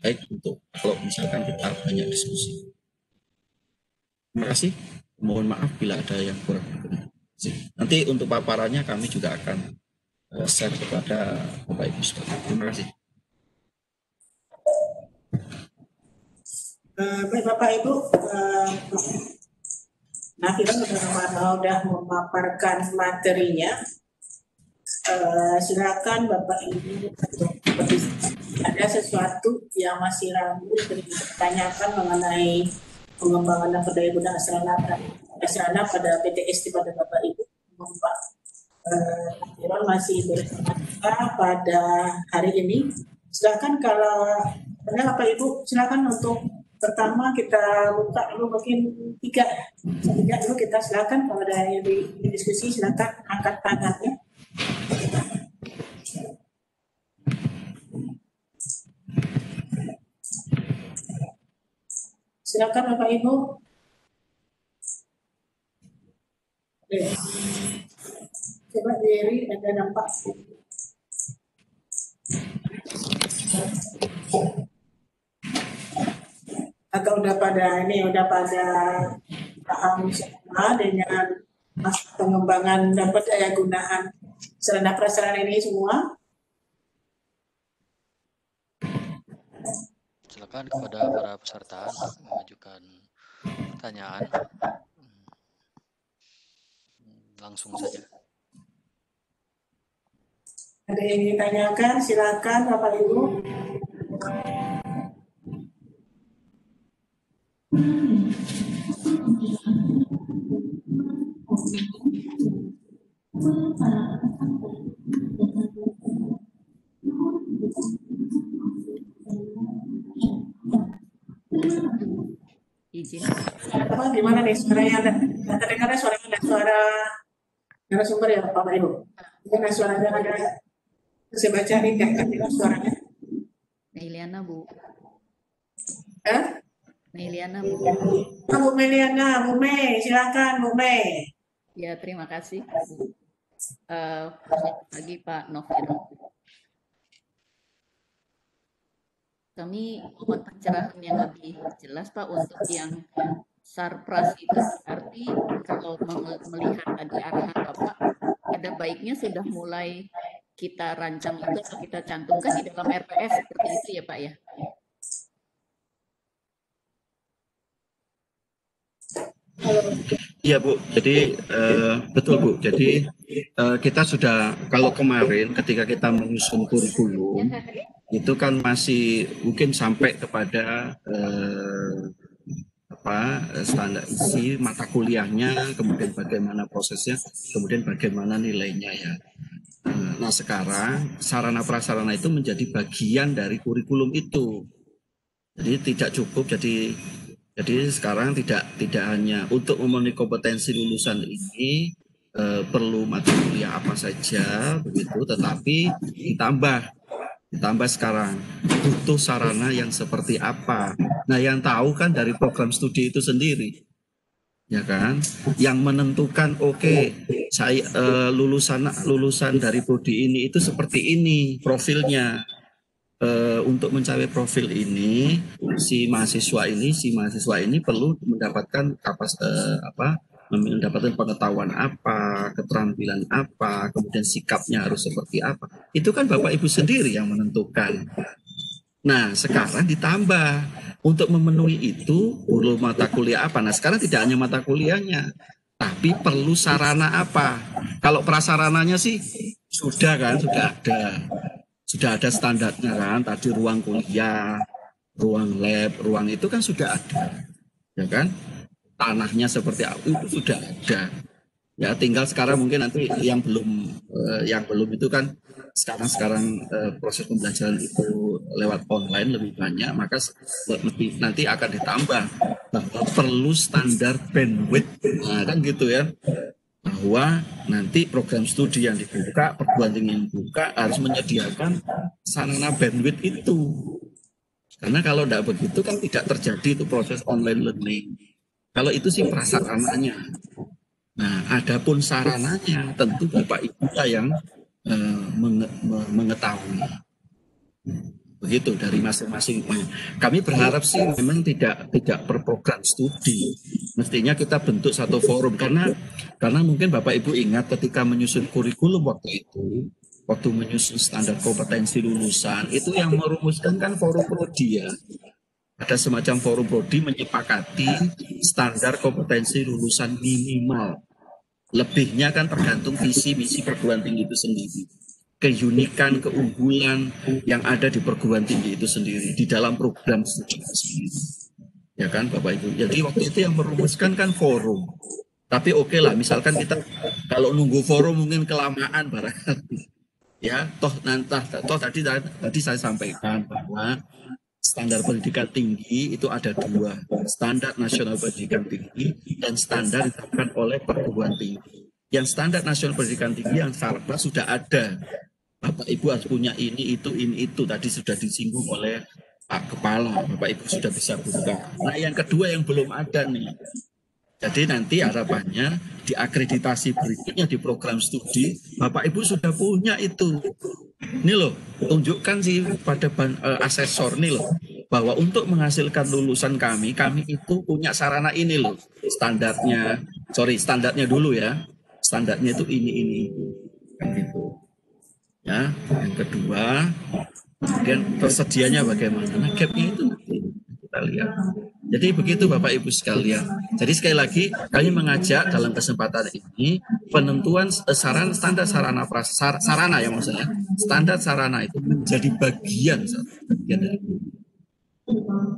baik untuk kalau misalkan kita banyak diskusi. Terima kasih. Mohon maaf bila ada yang kurang berkenan. Nanti untuk paparannya kami juga akan share kepada Bapak Ibu sekalian. Terima kasih. Baik Bapak Ibu, Nah, kita sudah memaparkan materinya. Silakan Bapak Ibu, ada sesuatu yang masih ragu ditanyakan mengenai pengembangan dan berdaya gunaan asrana pada PTSD pada Bapak Ibu. Bapak Iron masih berbicara pada hari ini. Silakan kalau ada Bapak Ibu, silakan untuk pertama kita buka dulu mungkin tiga dulu kita silakan kalau ada yang di diskusi silakan angkat tangannya. Silakan Bapak Ibu. Coba Jerry ada nampak. Atau udah pada paham semua dengan pengembangan dan berdaya gunaan sarana prasarana ini semua. Silakan kepada para peserta mengajukan pertanyaan. Langsung saja. Ada yang ditanyakan, silakan Bapak Ibu. Izin. Apa gimana nih suaranya? Terdengar suaranya ada suara narasumber ya Bapak Ibu. Dengan suaranya ada saya baca nih kan suaranya. Nailiana Bu. Nailiana Bu. Bu Meliana, Bu Mei, silakan Bu Mei. Ya, terima kasih. Pagi Pak Noviro. Kami mohon pencerahan yang lebih jelas Pak untuk yang sarpras itu, arti kalau melihat tadi arahan Bapak, ada baiknya sudah mulai kita rancang itu atau kita cantumkan di dalam RPS seperti itu ya Pak ya? Iya Bu, jadi betul Bu. Jadi kita sudah, kalau kemarin ketika kita menyusun kurikulum itu kan masih mungkin sampai kepada standar isi mata kuliahnya, kemudian bagaimana prosesnya, kemudian bagaimana nilainya ya. Nah sekarang sarana prasarana itu menjadi bagian dari kurikulum itu. Jadi tidak cukup, jadi sekarang tidak hanya untuk memenuhi kompetensi lulusan ini perlu mata kuliah apa saja begitu, tetapi ditambah sekarang butuh sarana yang seperti apa. Nah yang tahu kan dari program studi itu sendiri, ya kan, yang menentukan saya lulusan dari prodi ini itu seperti ini profilnya. Untuk mencapai profil ini si mahasiswa ini perlu mendapatkan mendapatkan pengetahuan apa, keterampilan apa, kemudian sikapnya harus seperti apa. Itu kan Bapak Ibu sendiri yang menentukan. Nah sekarang ditambah untuk memenuhi itu perlu mata kuliah apa. Nah sekarang tidak hanya mata kuliahnya, tapi perlu sarana apa. Kalau prasarananya sih sudah ada standarnya kan, tadi ruang kuliah, ruang lab, ruang itu kan sudah ada, ya kan? Tanahnya seperti apa itu sudah ada. Ya tinggal sekarang mungkin nanti yang belum itu kan sekarang proses pembelajaran itu lewat online lebih banyak, maka lebih nanti akan ditambah bahwa perlu standar bandwidth, nah, kan gitu ya. Bahwa nanti program studi yang dibuka, perguruan tinggi yang dibuka harus menyediakan sarana bandwidth itu. Karena kalau tidak begitu kan tidak terjadi itu proses online learning. Kalau itu sih prasarananya. Nah, adapun sarananya tentu Bapak Ibu yang mengetahui. Begitu dari masing-masing. Kami berharap sih memang tidak per program studi. Mestinya kita bentuk satu forum karena mungkin Bapak Ibu ingat ketika menyusun kurikulum waktu menyusun standar kompetensi lulusan itu yang merumuskan kan forum prodi ya. ada semacam forum prodi menyepakati standar kompetensi lulusan minimal. Lebihnya kan tergantung visi misi perguruan tinggi itu sendiri, keunikan, keunggulan yang ada di perguruan tinggi itu sendiri di dalam program studi itu sendiri, ya kan Bapak Ibu. Jadi waktu itu yang merumuskan kan forum. Tapi oke lah, misalkan kita kalau nunggu forum mungkin kelamaan barangkali. Ya, toh tadi saya sampaikan bahwa standar pendidikan tinggi itu ada dua, standar nasional pendidikan tinggi dan standar ditetapkan oleh perguruan tinggi. Yang standar nasional pendidikan tinggi yang SARPRA sudah ada. Bapak Ibu harus punya ini itu tadi sudah disinggung oleh Pak Kepala. Bapak Ibu sudah bisa buka. Nah, yang kedua yang belum ada nih. Jadi nanti harapannya di akreditasi berikutnya di program studi, Bapak Ibu sudah punya itu. Ini loh, tunjukkan sih pada asesor nih loh, bahwa untuk menghasilkan lulusan kami itu punya sarana ini loh. Standarnya dulu ya. Standarnya itu ini. Gitu. Ya, yang kedua, kemudian tersedianya bagaimana? Nah, gapnya itu kita lihat. Jadi begitu Bapak Ibu sekalian. Jadi sekali lagi kami mengajak dalam kesempatan ini penentuan standar sarana ya maksudnya. Standar sarana itu menjadi bagian dari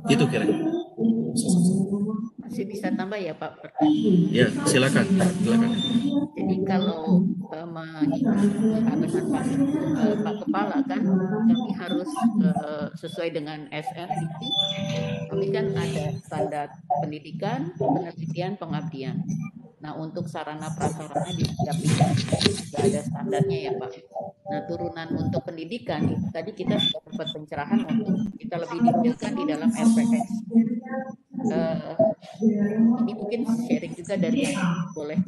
itu kira-kira. Masih bisa tambah ya Pak? Ya, silakan. Jadi kalau mengikuti Pak Kepala kan kami harus sesuai dengan SNPT. Kami kan ada standar pendidikan, penelitian, pengabdian. Nah, untuk sarana prasarana di setiap bidang juga ada standarnya ya Pak. Nah, turunan untuk pendidikan itu tadi kita sudah dapat pencerahan untuk kita lebih detailkan di dalam LPS. Ini mungkin sharing juga dari yang boleh.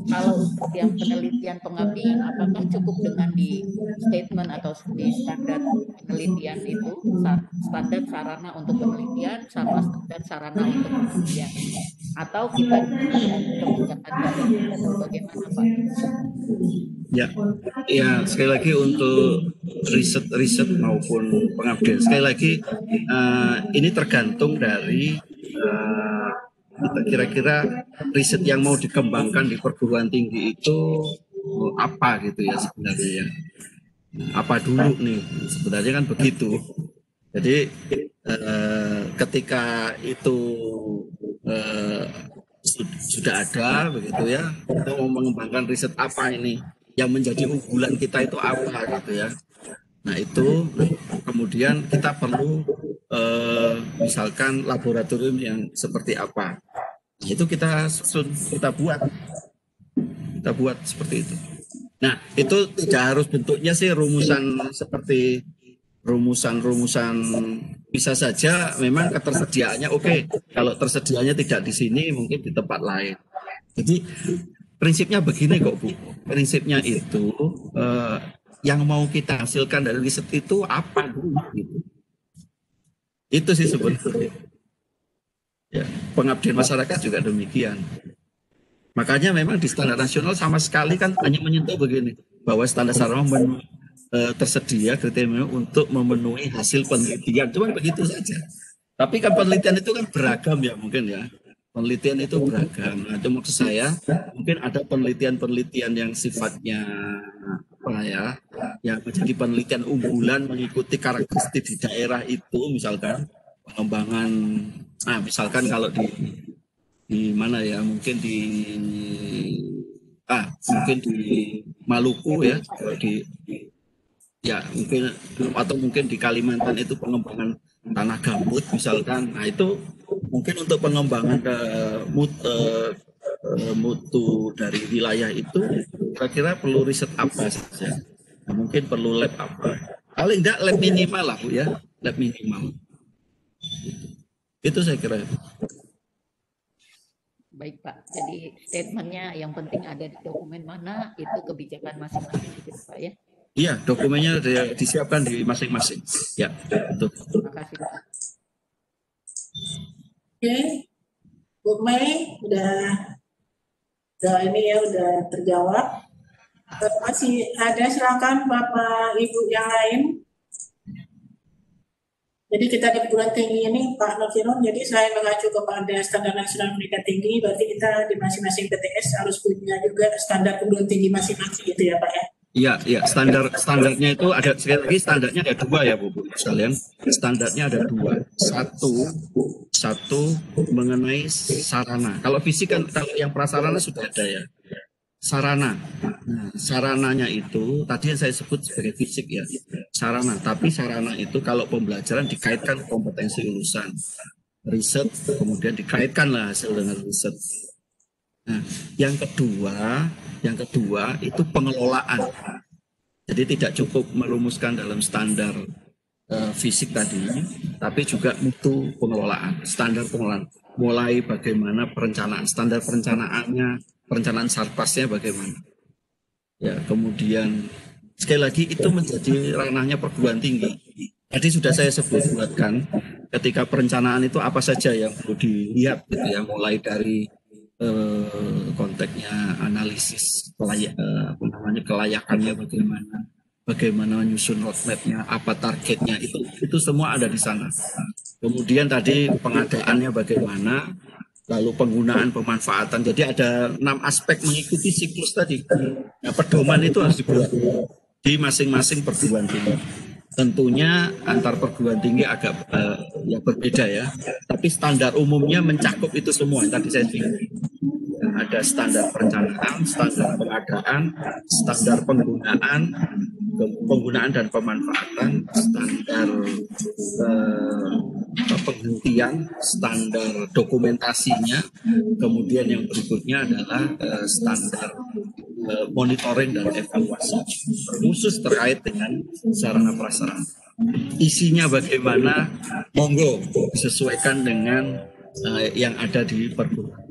Kalau untuk yang penelitian pengabdian, apakah cukup dengan di statement atau di standar penelitian itu, standar sarana untuk penelitian sama standar sarana untuk pengabdian, atau kita kebijakan atau bagaimana Pak? Ya sekali lagi untuk riset maupun pengabdian, sekali lagi ini tergantung dari kira-kira riset yang mau dikembangkan di perguruan tinggi itu apa gitu ya sebenarnya ya. Apa dulu nih sebenarnya kan begitu. Jadi ketika itu sudah ada begitu ya, kita mau mengembangkan riset apa ini yang menjadi unggulan kita itu apa gitu ya. Nah itu kemudian kita perlu misalkan laboratorium yang seperti apa, itu kita buat seperti itu. Nah itu tidak harus bentuknya sih rumusan seperti rumusan bisa saja memang ketersediaannya oke. Kalau tersediaannya tidak di sini mungkin di tempat lain. Jadi prinsipnya begini kok Bu, prinsipnya itu yang mau kita hasilkan dari riset itu apa dulu gitu. Itu sih sebenarnya. Ya, pengabdian masyarakat juga demikian. Makanya memang di standar nasional sama sekali kan hanya menyentuh begini, bahwa standar sarana tersedia kriteria untuk memenuhi hasil penelitian, cuma begitu saja. Tapi kan penelitian itu kan beragam ya mungkin ya. Penelitian itu beragam. Nah, itu maksud saya mungkin ada penelitian yang sifatnya apa ya, yang menjadi penelitian unggulan mengikuti karakteristik di daerah itu, misalkan pengembangan, misalkan kalau di mana ya, mungkin di Maluku ya, mungkin atau mungkin di Kalimantan itu pengembangan tanah gambut misalkan. Nah itu mungkin untuk pengembangan mutu dari wilayah itu kira-kira perlu riset apa saja. Nah, mungkin perlu lab apa. Paling enggak lab minimal lah Bu ya, lab minimal. Itu saya kira. Baik Pak, jadi statementnya yang penting ada di dokumen mana, itu kebijakan masing-masing gitu Pak ya? Iya, dokumennya disiapkan di masing-masing. Ya, betul. Terima kasih Pak. Oke, Bu Mei udah ini ya udah terjawab. Masih ada, silakan Bapak Ibu yang lain Jadi kita di perguruan tinggi ini Pak Novino, jadi saya mengacu kepada standar nasional pendidikan tinggi, berarti kita di masing-masing PTS harus punya juga standar perguruan tinggi masing-masing gitu ya Pak ya? Iya, standarnya itu ada, sekali lagi standarnya ada dua ya Bu sekalian. Standarnya ada dua. Satu mengenai sarana. Kalau fisik kan, kalau yang prasarana sudah ada ya. Sarana. Nah, sarananya itu tadi yang saya sebut sebagai fisik ya. Sarana, tapi sarana itu kalau pembelajaran dikaitkan kompetensi lulusan. Riset, kemudian dikaitkanlah hasil dengan riset. Nah, yang kedua itu pengelolaan. Jadi tidak cukup merumuskan dalam standar fisik tadi, tapi juga mutu pengelolaan, standar pengelolaan. Mulai bagaimana perencanaan, standar perencanaannya, perencanaan sarpasnya bagaimana. Ya, kemudian sekali lagi itu menjadi ranahnya perguruan tinggi. Tadi sudah saya sebutkan ketika perencanaan itu apa saja yang perlu dilihat gitu ya, mulai dari konteksnya analisis kelayakannya bagaimana nyusun roadmap-nya, apa targetnya, itu semua ada di sana. Kemudian tadi pengadaannya bagaimana, lalu penggunaan pemanfaatan. Jadi ada 6 aspek mengikuti siklus tadi. Nah, pedoman itu harus dibuat di masing-masing perguruan tinggi. Tentunya antar perguruan tinggi agak ya berbeda ya, tapi standar umumnya mencakup itu semua yang tadi saya bilang. Ada standar perencanaan, standar pengadaan, standar penggunaan dan pemanfaatan, standar penghentian, standar dokumentasinya, kemudian yang berikutnya adalah standar monitoring dan evaluasi khusus terkait dengan sarana prasarana. Isinya bagaimana, monggo disesuaikan dengan yang ada di perguruan.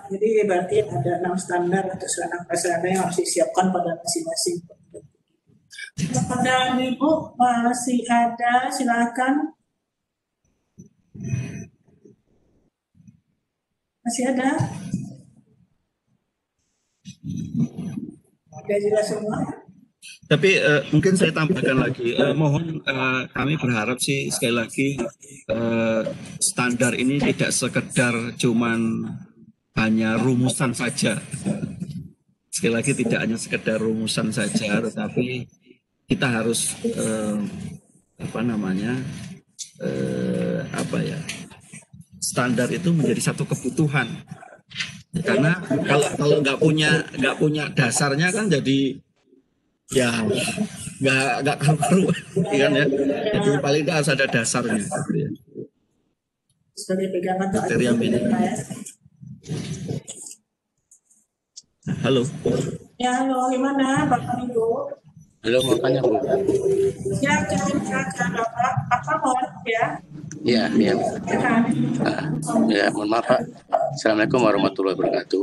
Jadi berarti ada 6 standar untuk sarana prasarana yang harus disiapkan pada masing-masing. Kepada Ibu masih ada, silakan. Masih ada? Oke, jelas semua. Tapi mungkin saya tambahkan lagi, mohon kami berharap sih sekali lagi standar ini tidak sekedar cuman hanya rumusan saja. Sekali lagi tidak hanya sekedar rumusan saja, tetapi kita harus standar itu menjadi satu kebutuhan. Karena kalau nggak punya dasarnya kan jadi ya nggak karu-karuan kan ya. Jadi paling nggak harus ada dasarnya. Sebagai pegangan kriteria minimal. Halo. Ya, halo, gimana Bapak Ibu? Halo, makanya Bu. Ya, silakan Bapak. Apa mohon ya? Iya. Ya, mohon maaf Pak. Assalamualaikum warahmatullahi wabarakatuh.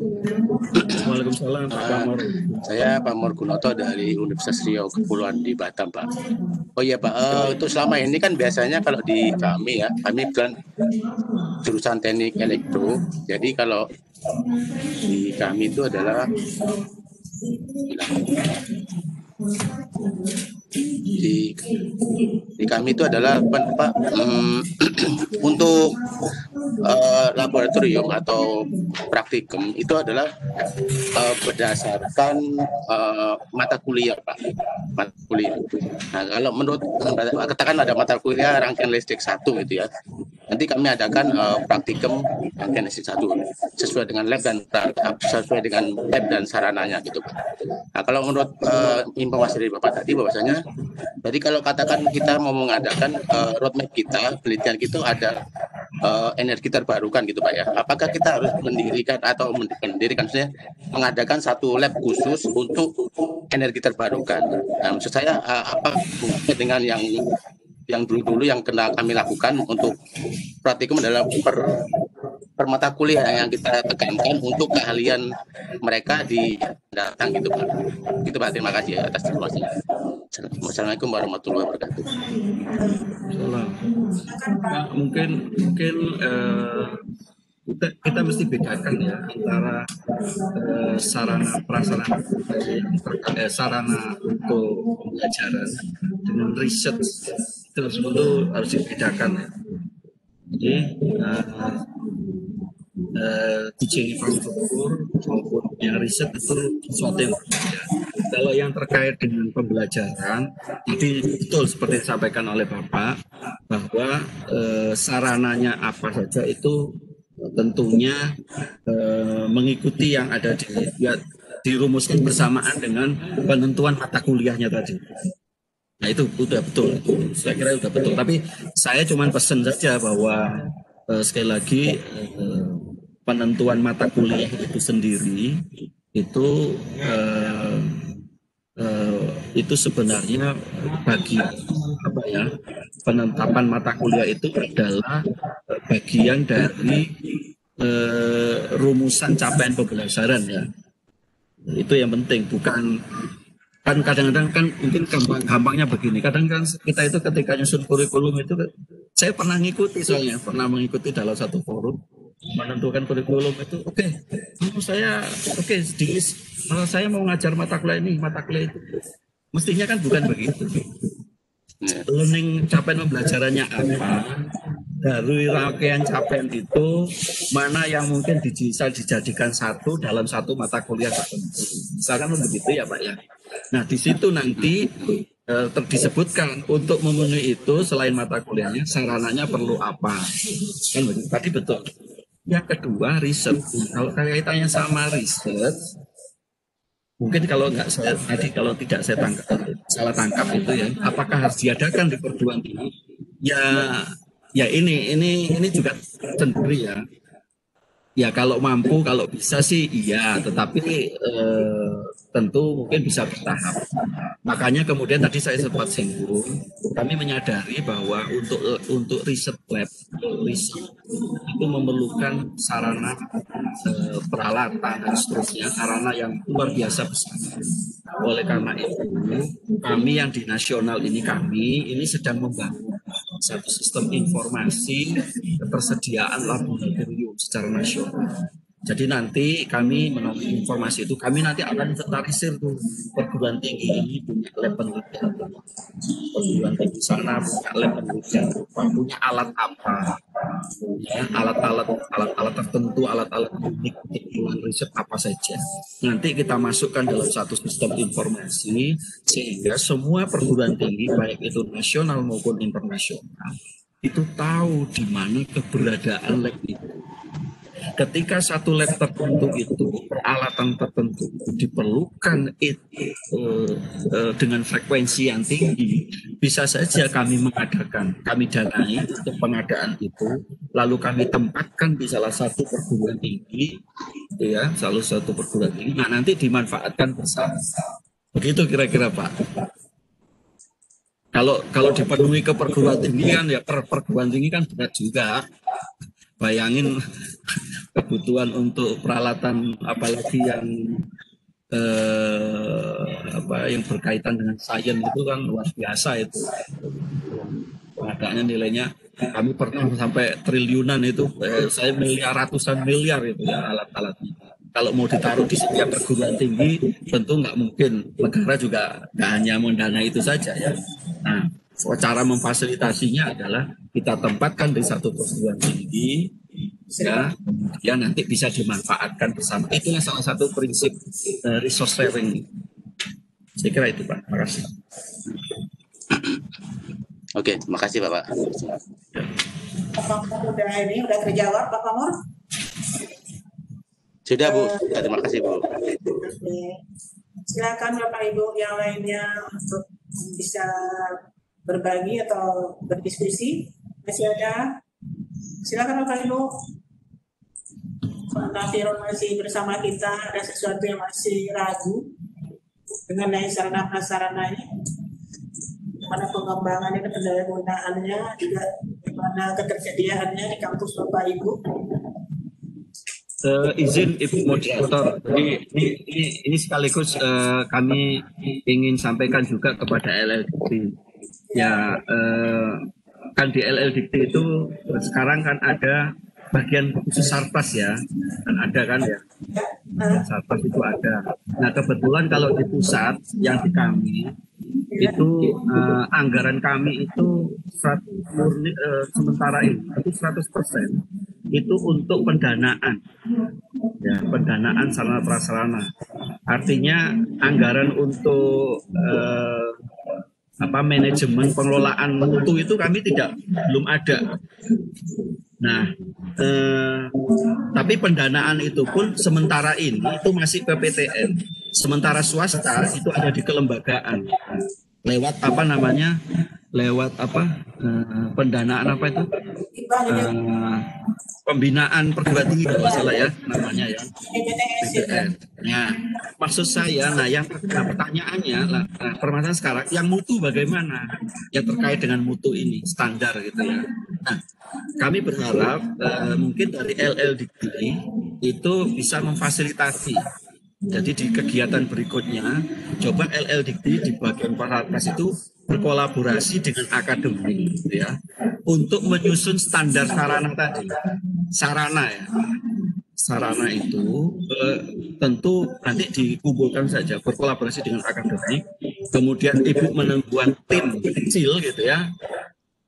Waalaikumsalam Pak Mor. Saya Pak Morgunoto dari Universitas Riau Kepulauan di Batam Pak. Oh iya Pak, itu selama ini kan biasanya kalau di kami kan jurusan teknik elektro. Jadi kalau di kami itu adalah di kami itu adalah Pak untuk laboratorium atau praktikum itu adalah berdasarkan mata kuliah Pak, mata kuliah. Nah kalau menurut katakan ada mata kuliah rangkaian listrik 1 gitu ya, nanti kami adakan praktikum rangkaian listrik 1 sesuai dengan lab dan sarananya gitu Pak. Nah kalau menurut informasi dari Bapak tadi bahwasanya, jadi kalau katakan kita mau mengadakan roadmap kita, penelitian kita ada energi terbarukan gitu Pak ya. Apakah kita harus mendirikan maksudnya mengadakan satu lab khusus untuk energi terbarukan? Nah, maksud saya apa dengan yang dulu yang kami lakukan untuk praktikum adalah per mata kuliah yang kita tekankan untuk keahlian mereka di datang gitu Pak. Gitu Pak, terima kasih atas informasinya. Assalamualaikum warahmatullahi wabarakatuh. Mungkin kita mesti bedakan ya antara sarana prasarana sarana untuk pembelajaran dengan riset. Itu harus dibedakan ya. Jadi teaching infrastruktur maupun yang riset itu sesuatu yang berbeda. Kalau yang terkait dengan pembelajaran, tadi betul seperti disampaikan oleh Bapak bahwa sarananya apa saja itu tentunya mengikuti yang ada dirumuskan bersamaan dengan penentuan mata kuliahnya tadi. Nah itu udah betul, saya kira udah betul. Tapi saya cuma pesan saja bahwa sekali lagi penentuan mata kuliah itu sendiri itu sebenarnya bagi apa ya, penetapan mata kuliah itu adalah bagian dari rumusan capaian pembelajaran ya. Itu yang penting, bukan kan kadang-kadang kan mungkin gampangnya begini. Kadang kan kita itu ketika nyusun kurikulum itu, saya pernah mengikuti dalam satu forum menentukan kurikulum itu. Saya mau ngajar mata kuliah itu. Mestinya kan bukan begitu. Learning capaian pembelajarannya apa, dari rangkaian capaian itu mana yang mungkin bisa dijadikan satu dalam satu mata kuliah tertentu. Misalkan begitu ya Pak ya. Nah di situ nanti disebutkan untuk memenuhi itu selain mata kuliahnya sarananya perlu apa. Kan begitu. Tadi betul. Yang kedua riset. Kalau kaitannya sama riset, mungkin kalau tidak saya salah tangkap itu ya, apakah harus diadakan di perguruan tinggi? Ya ini juga sendiri ya. Ya kalau mampu, kalau bisa sih iya, tetapi tentu mungkin bisa bertahap. Makanya kemudian tadi saya sempat singgung, kami menyadari bahwa untuk riset lab, itu memerlukan sarana, peralatan dan seterusnya, sarana yang luar biasa besar. Oleh karena itu, kami yang di nasional ini sedang membangun satu sistem informasi ketersediaan laboratorium secara nasional. Jadi nanti kami melalui informasi itu, kami nanti akan inventarisir tuh perguruan tinggi ini punya lab penelitian, perguruan tinggi sana punya lab penelitian, punya alat apa, ya alat-alat tertentu, alat-alat unik untuk riset apa saja. Nanti kita masukkan dalam satu sistem informasi sehingga semua perguruan tinggi baik itu nasional maupun internasional itu tahu di mana keberadaan lab itu. Ketika satu lab tertentu itu peralatan tertentu diperlukan dengan frekuensi yang tinggi, bisa saja kami danai untuk pengadaan itu, lalu kami tempatkan di salah satu perguruan tinggi, ya, salah satu perguruan tinggi. Nah nanti dimanfaatkan bersama. Begitu kira-kira Pak. Kalau dipenuhi ke perguruan tinggi kan ya perguruan tinggi kan berat juga. Bayangin kebutuhan untuk peralatan apalagi yang berkaitan dengan sains itu kan luar biasa itu. Pengadaannya nilainya kami pernah sampai triliunan itu, saya ratusan miliar itu ya alat-alatnya. Kalau mau ditaruh di setiap perguruan tinggi tentu nggak mungkin, negara juga nggak hanya mendanai itu saja ya. Nah, cara memfasilitasinya adalah kita tempatkan di satu perguruan tinggi, ya, kemudian nanti bisa dimanfaatkan bersama. Itulah salah satu prinsip resource sharing. Saya kira itu Pak. Terima kasih. Oke, terima kasih Bapak. Udah terjawab Pak Pamor? Sudah Bu, terima kasih Bu. Silakan Bapak Ibu yang lainnya untuk bisa berbagi atau berdiskusi. Masih ada? Silakan Bapak Ibu. Pak Nafirun masih bersama kita, ada sesuatu yang masih ragu mengenai sarana prasarana ini, mana pengembangannya dan pendaya gunaannya, juga mana ketersediaannya di kampus Bapak Ibu. Izin Ibu Moderator, ini sekaligus kami ingin sampaikan juga kepada LLDikti. Ya, kan di LLDikti itu sekarang kan ada bagian khusus Sarpras ya, kan ada kan ya, Sarpras itu ada. Nah kebetulan kalau di pusat yang di kami itu anggaran kami itu sementara ini itu 100% itu untuk pendanaan, ya pendanaan sarana prasarana. Artinya anggaran untuk manajemen pengelolaan mutu itu kami belum ada. Nah, tapi pendanaan itu pun sementara ini itu masih ke PTN. Sementara swasta itu ada di kelembagaan. Lewat pendanaan apa itu? Pembinaan perguruan tinggi kalau salah ya namanya ya. PTN. Nah, maksud saya, pertanyaannya, permasalahan sekarang yang mutu bagaimana? Yang terkait dengan mutu ini standar gitu ya. Nah, kami berharap mungkin dari LLDikti itu bisa memfasilitasi. Jadi di kegiatan berikutnya, coba LLDikti di bagian Sarpras itu berkolaborasi dengan akademik, gitu ya, untuk menyusun standar sarana tadi. Sarana ya, sarana itu tentu nanti dikumpulkan saja, berkolaborasi dengan akademik. Kemudian ibu menentukan tim kecil, gitu ya.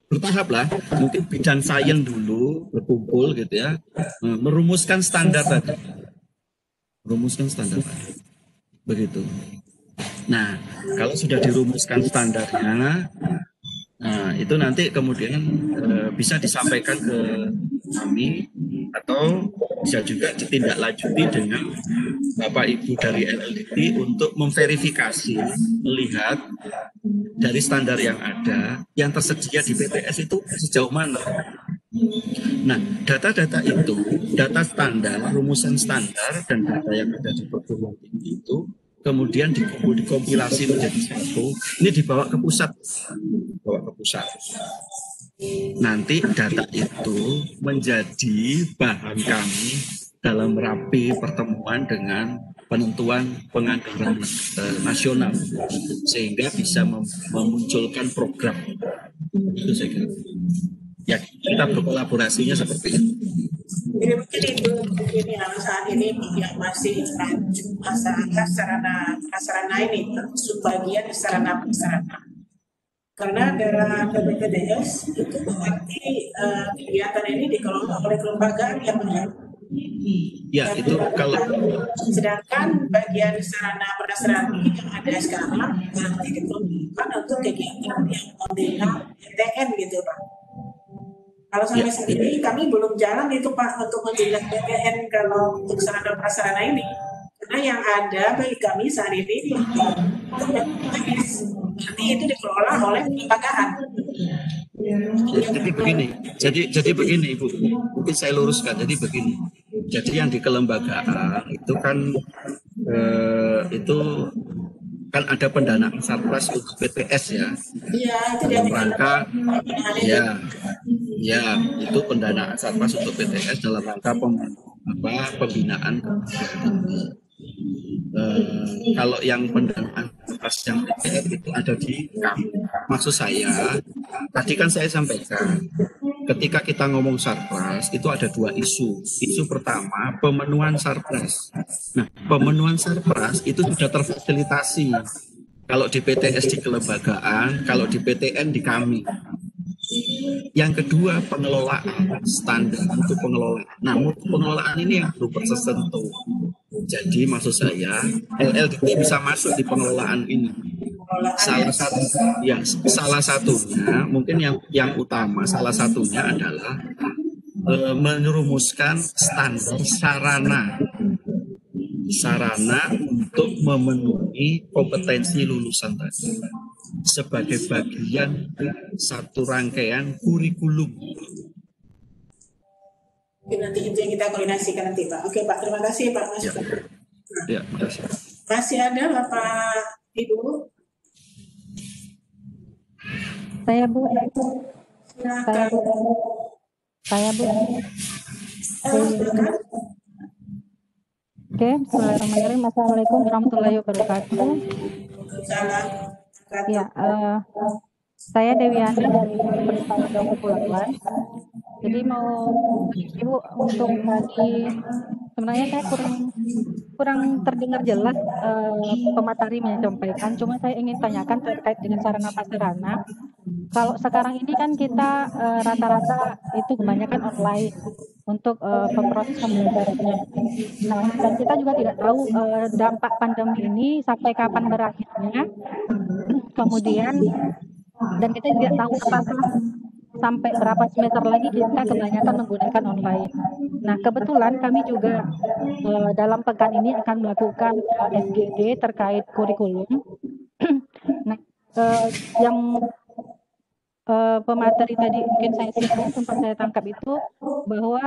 Bertahap lah, mungkin bidang sains dulu berkumpul gitu ya, merumuskan standar tadi, begitu. Nah, kalau sudah dirumuskan standarnya, itu nanti kemudian bisa disampaikan ke kami atau bisa juga ditindaklanjuti dengan Bapak Ibu dari LLDikti untuk memverifikasi, melihat dari standar yang ada, yang tersedia di PTS itu sejauh mana. Nah, data-data itu, data standar, rumusan standar, dan data yang ada di perguruan tinggi itu kemudian dikompilasi menjadi satu. Ini dibawa ke pusat, Nanti data itu menjadi bahan kami dalam rapi pertemuan dengan penentuan penganggaran nasional, sehingga bisa memunculkan program. Itu saya kira. Ya, kita berkolaborasinya seperti itu. Jadi mungkin itu yang saat ini yang masih masalah sarana ini subbagian sarana prasarana. Karena dalam PPDS itu berarti kegiatan ini dikelola oleh kelembagaan yang benar. Ya, itu kalau sedangkan bagian sarana prasarana yang ada sekarang nanti diperlukan untuk kegiatan yang membina PTN gitu Pak. Kalau sampai saat ini kami belum jalan itu Pak untuk membina PTN kalau untuk sarana prasarana ini, karena yang ada bagi kami saat ini nanti itu dikelola oleh kelembagaan. Jadi begini Ibu, mungkin saya luruskan. Jadi begini, jadi yang di kelembagaan itu kan ada pendanaan Sarpras untuk PTS ya. Iya, itu dalam rangka itu pendanaan Sarpras untuk PTS dalam rangka pembinaan. Kalau yang pendanaan Sarpras yang PTS itu ada di kami. Maksud saya, tadi kan saya sampaikan, ketika kita ngomong Sarpras itu ada dua isu. Isu pertama, pemenuhan Sarpras. Nah, pemenuhan Sarpras itu sudah terfasilitasi. Kalau di PTS di kelembagaan, kalau di PTN di kami. Yang kedua, pengelolaan standar untuk pengelolaan. Nah, pengelolaan ini yang belum tersentuh. Jadi maksud saya, LLDikti bisa masuk di pengelolaan ini. Salah satunya mungkin yang utama, salah satunya adalah merumuskan standar sarana untuk memenuhi kompetensi lulusan tadi sebagai bagian satu rangkaian kurikulum. Nanti itu yang kita koordinasikan nanti Pak. Oke Pak, terima kasih Pak Mas. Ya, terima kasih. Masih ada Bapak Ibu? Saya Bu. Silakan. Saya Bu. Silakan. Oke, bismillahirrahmanirrahim. Assalamualaikum warahmatullahi wabarakatuh. Salam. Ya, saya Dewi Ani dari Kepulauan. Jadi mau Ibu untuk tadi sebenarnya saya kurang terdengar jelas pemateri menyampaikan. Cuma saya ingin tanyakan terkait dengan sarana prasarana. Kalau sekarang ini kan kita rata-rata itu kebanyakan online untuk proses pembelajarannya. Nah, dan kita juga tidak tahu dampak pandemi ini sampai kapan berakhirnya. Kemudian dan kita tidak tahu apakah sampai berapa semester lagi kita kebanyakan menggunakan online. Nah, kebetulan kami juga dalam pekan ini akan melakukan SGD terkait kurikulum. Nah, yang pemateri tadi mungkin saya singgung, sempat saya tangkap itu bahwa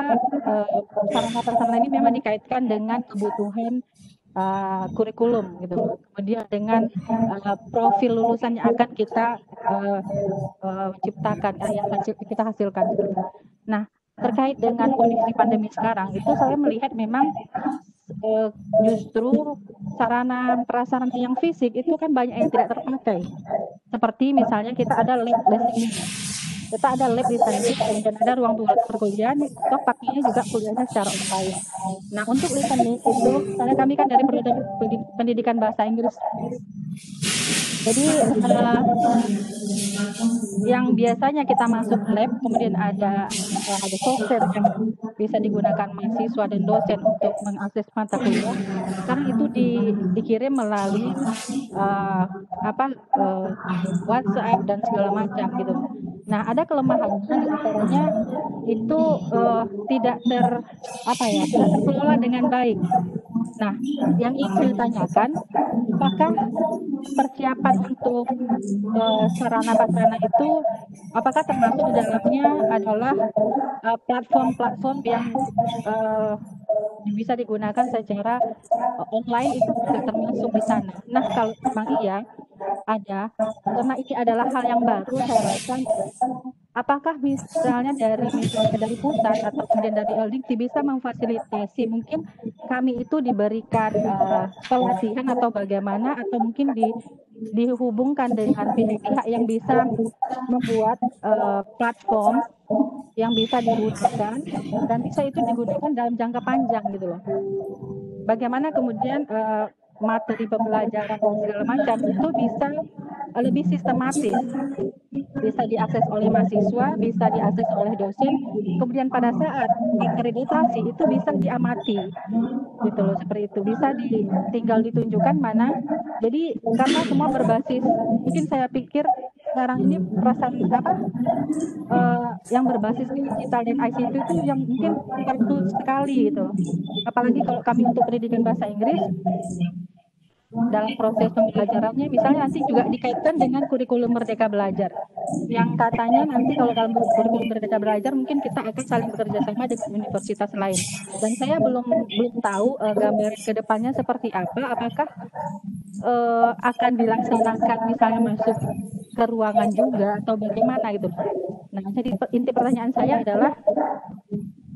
sarana prasarana ini memang dikaitkan dengan kebutuhan kurikulum gitu. Kemudian dengan profil lulusan yang akan kita ciptakan, yang kita hasilkan. Nah, terkait dengan kondisi pandemi sekarang itu saya melihat memang justru sarana prasarana yang fisik itu kan banyak yang tidak terpakai. Seperti misalnya kita ada lab listening. Kita ada lab di sana, kemudian ada ruang perkuliahan, toh pakainya juga kuliahnya secara online. Nah, untuk listening itu, karena kami kan dari pendidikan bahasa Inggris. Jadi yang biasanya kita masuk lab, kemudian ada software yang bisa digunakan mahasiswa dan dosen untuk mengakses mata kuliah. Sekarang itu dikirim melalui WhatsApp dan segala macam gitu. Nah, ada kelemahannya antaranya itu tidak terkelola dengan baik. Nah, yang ingin saya tanyakan, apakah persiapan untuk sarana prasarana itu, apakah termasuk di dalamnya adalah platform-platform yang bisa digunakan secara online itu bisa termasuk di sana. Nah, kalau memang iya ada, karena ini adalah hal yang baru, saya rasa apakah misalnya dari pusat atau kemudian dari LDIC bisa memfasilitasi, mungkin kami itu diberikan pelatihan atau bagaimana, atau mungkin dihubungkan dengan pihak-pihak yang bisa membuat platform yang bisa digunakan dan bisa itu digunakan dalam jangka panjang gitu loh. Bagaimana kemudian materi pembelajaran dan segala macam itu bisa lebih sistematis, bisa diakses oleh mahasiswa, bisa diakses oleh dosen, kemudian pada saat akreditasi itu bisa diamati, gitu loh, seperti itu, bisa tinggal ditunjukkan mana. Jadi karena semua berbasis, mungkin saya pikir sekarang ini perasaan yang berbasis digital dan ICT itu yang mungkin perlu sekali gitu. Apalagi kalau kami untuk pendidikan bahasa Inggris, dalam proses pembelajarannya misalnya nanti juga dikaitkan dengan kurikulum Merdeka Belajar, yang katanya nanti kalau dalam kurikulum Merdeka Belajar mungkin kita akan saling bekerja sama dengan universitas lain, dan saya belum tahu gambar kedepannya seperti apa, apakah akan dilaksanakan misalnya masuk ke ruangan juga atau bagaimana gitu. Nah, jadi inti pertanyaan saya adalah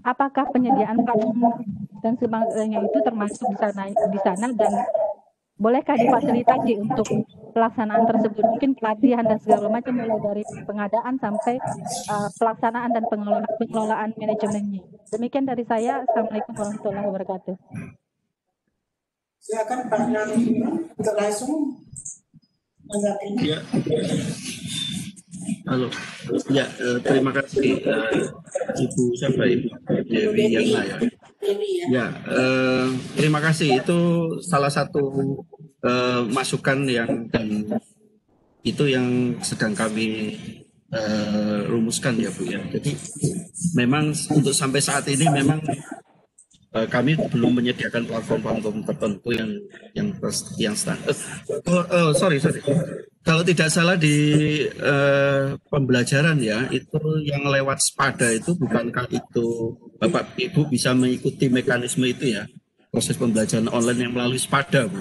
apakah penyediaan platform dan sebagainya itu termasuk di sana dan bolehkah difasilitasi untuk pelaksanaan tersebut, mungkin pelatihan dan segala macam mulai dari pengadaan sampai pelaksanaan dan pengelolaan manajemennya. Demikian dari saya. Assalamualaikum warahmatullahi wabarakatuh. Silakan Pak Nani untuk langsung menanggapi. Ya. Halo. Ya, terima kasih Ibu siapa Ibu Dewi Yana ya. Ya, terima kasih. Itu salah satu masukan dan itu yang sedang kami rumuskan ya Bu ya. Jadi memang untuk sampai saat ini memang kami belum menyediakan platform-platform tertentu yang standar. Sorry. Kalau tidak salah di pembelajaran ya, itu yang lewat Spada itu bukankah itu Bapak Ibu bisa mengikuti mekanisme itu ya, proses pembelajaran online yang melalui Spada, Bu.